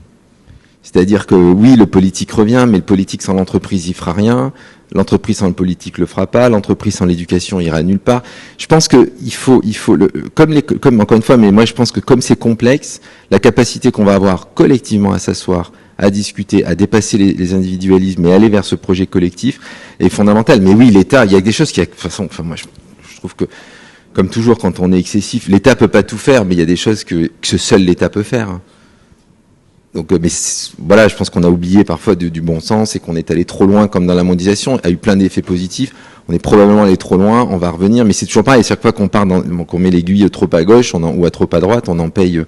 C'est-à-dire que oui, le politique revient, mais le politique sans l'entreprise, il fera rien. L'entreprise sans le politique le fera pas. L'entreprise sans l'éducation ira nulle part. Je pense que il faut comme encore une fois, mais moi je pense que comme c'est complexe, la capacité qu'on va avoir collectivement à s'asseoir, à discuter, à dépasser les individualismes et aller vers ce projet collectif est fondamentale. Mais oui, l'État, il y a des choses qui, de toute façon, moi je trouve que comme toujours, quand on est excessif, l'État peut pas tout faire, mais il y a des choses que seul l'État peut faire. Donc, mais voilà, je pense qu'on a oublié parfois du bon sens et qu'on est allé trop loin, comme dans la mondialisation. Il y a eu plein d'effets positifs. On est probablement allé trop loin. On va revenir, mais c'est toujours pareil. Chaque fois qu'on qu'on met l'aiguille trop à gauche ou à trop à droite, on en paye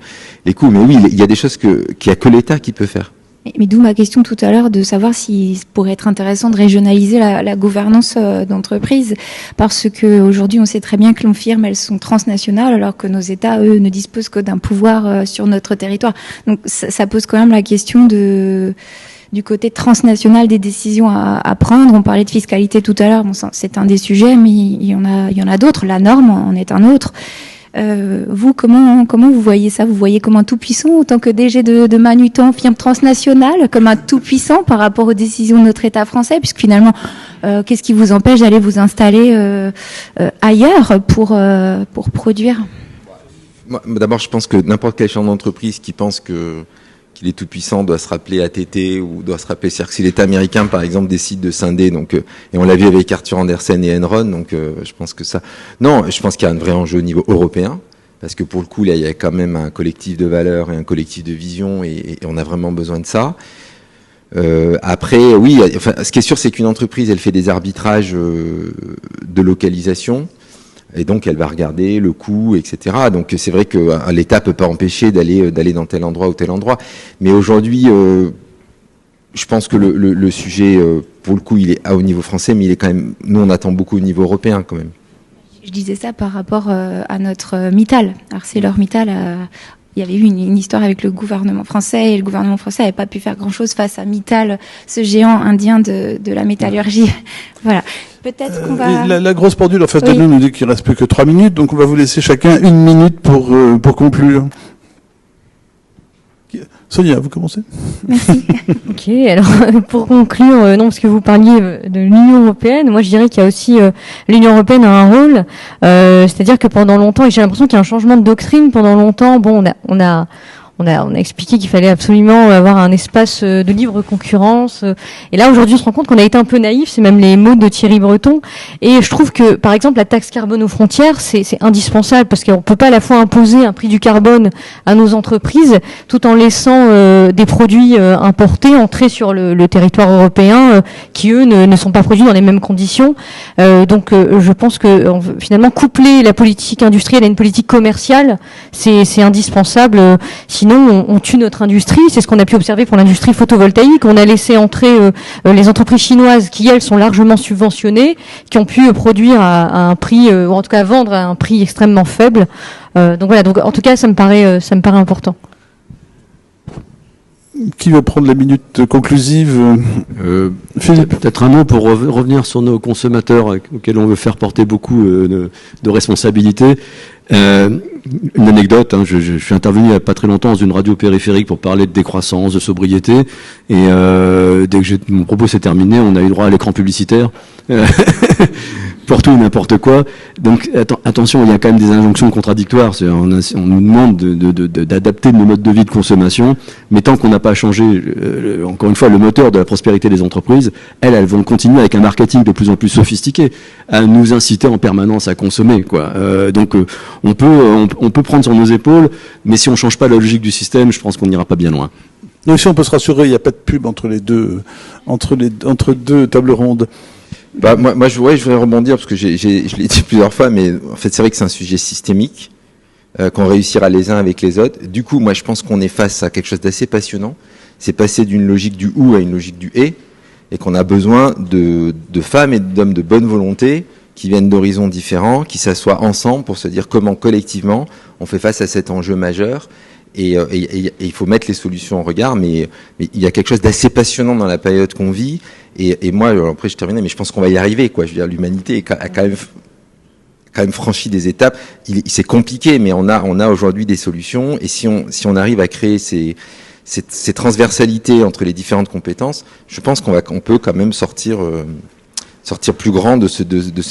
les coups. Mais oui, il y a des choses qu'il y a que l'État qui peut faire. Mais d'où ma question tout à l'heure de savoir s'il pourrait être intéressant de régionaliser la gouvernance d'entreprise, parce que aujourd'hui on sait très bien que nos firmes elles sont transnationales alors que nos États eux ne disposent que d'un pouvoir sur notre territoire. Donc ça pose quand même la question du côté transnational des décisions à prendre. On parlait de fiscalité tout à l'heure, bon, c'est un des sujets, mais il y en a d'autres. La norme en est un autre. Vous, comment vous voyez ça? Vous voyez comme un tout-puissant en tant que DG de Manutan, firme transnationale, comme un tout-puissant par rapport aux décisions de notre État français, puisque finalement, qu'est-ce qui vous empêche d'aller vous installer ailleurs pour produire? D'abord, je pense que n'importe quel chef d'entreprise qui pense qu'il est tout puissant doit se rappeler ATT ou doit se rappeler, c'est-à-dire que si l'État américain par exemple décide de scinder, donc et on l'a vu avec Arthur Andersen et Enron, donc je pense que ça, non, je pense qu'il y a un vrai enjeu au niveau européen parce que pour le coup là il y a quand même un collectif de valeurs et un collectif de vision et on a vraiment besoin de ça. Après, oui, enfin, ce qui est sûr c'est qu'une entreprise elle fait des arbitrages de localisation. Et donc, elle va regarder le coût, etc. Donc, c'est vrai que l'État peut pas empêcher d'aller dans tel endroit ou tel endroit. Mais aujourd'hui, je pense que le sujet, pour le coup, il est au niveau français, mais il est quand même. Nous, on attend beaucoup au niveau européen, quand même. Je disais ça par rapport à notre Mittal. ArcelorMittal il y avait eu une histoire avec le gouvernement français et le gouvernement français n'avait pas pu faire grand-chose face à Mittal, ce géant indien de la métallurgie. Voilà. Peut-être qu'on va... La grosse pendule en face de nous dit qu'il ne reste plus que 3 minutes, donc on va vous laisser chacun 1 minute pour conclure. Sonia, vous commencez. Merci. Ok, alors pour conclure, non, parce que vous parliez de l'Union européenne, moi je dirais qu'il y a aussi l'Union européenne a un rôle, c'est-à-dire que pendant longtemps, et j'ai l'impression qu'il y a un changement de doctrine pendant longtemps. Bon, on a expliqué qu'il fallait absolument avoir un espace de libre concurrence. Et là, aujourd'hui, on se rend compte qu'on a été un peu naïf. C'est même les mots de Thierry Breton. Et je trouve que, par exemple, la taxe carbone aux frontières, c'est indispensable parce qu'on peut pas à la fois imposer un prix du carbone à nos entreprises tout en laissant des produits importés entrer sur le territoire européen qui, eux, ne sont pas produits dans les mêmes conditions. Donc, je pense que finalement, coupler la politique industrielle à une politique commerciale, c'est indispensable. Sinon, on tue notre industrie. C'est ce qu'on a pu observer pour l'industrie photovoltaïque. On a laissé entrer les entreprises chinoises qui, elles, sont largement subventionnées, qui ont pu produire à un prix, ou en tout cas vendre à un prix extrêmement faible. Donc voilà. Donc en tout cas, ça me paraît important. Qui va prendre la minute conclusive? Philippe. Peut-être un mot pour revenir sur nos consommateurs auxquels on veut faire porter beaucoup de responsabilités. Une anecdote, hein, je suis intervenu il n'y a pas très longtemps dans une radio périphérique pour parler de décroissance, de sobriété, et dès que mon propos s'est terminé, on a eu droit à l'écran publicitaire. Pour tout et n'importe quoi. Donc attention, il y a quand même des injonctions contradictoires. On nous demande d'adapter nos modes de vie de consommation, mais tant qu'on n'a pas changé, encore une fois, le moteur de la prospérité des entreprises, elles vont continuer avec un marketing de plus en plus sophistiqué, à nous inciter en permanence à consommer, quoi. Donc on peut prendre sur nos épaules, mais si on change pas la logique du système, je pense qu'on n'ira pas bien loin. Donc si on peut se rassurer, il n'y a pas de pub entre deux tables rondes. Bah, moi, je voudrais rebondir parce que je l'ai dit plusieurs fois, mais en fait, c'est vrai que c'est un sujet systémique, qu'on réussira les uns avec les autres. Du coup, moi, je pense qu'on est face à quelque chose d'assez passionnant. C'est passer d'une logique du ou à une logique du et qu'on a besoin de femmes et d'hommes de bonne volonté qui viennent d'horizons différents, qui s'assoient ensemble pour se dire comment collectivement on fait face à cet enjeu majeur. Et il faut mettre les solutions en regard, mais il y a quelque chose d'assez passionnant dans la période qu'on vit. Et moi, après je terminais, mais je pense qu'on va y arriver, quoi. Je veux dire, l'humanité a quand même franchi des étapes. C'est compliqué, mais on a aujourd'hui des solutions. Et si on arrive à créer ces transversalités entre les différentes compétences, je pense qu'on peut quand même sortir plus grand de ce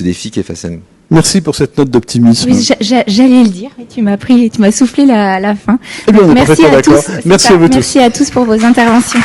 défi qui est face à nous. Merci pour cette note d'optimisme. Oui, j'allais le dire, mais tu m'as soufflé la fin. Eh bien, merci à tous. Merci à vous tous. Merci à tous pour vos interventions.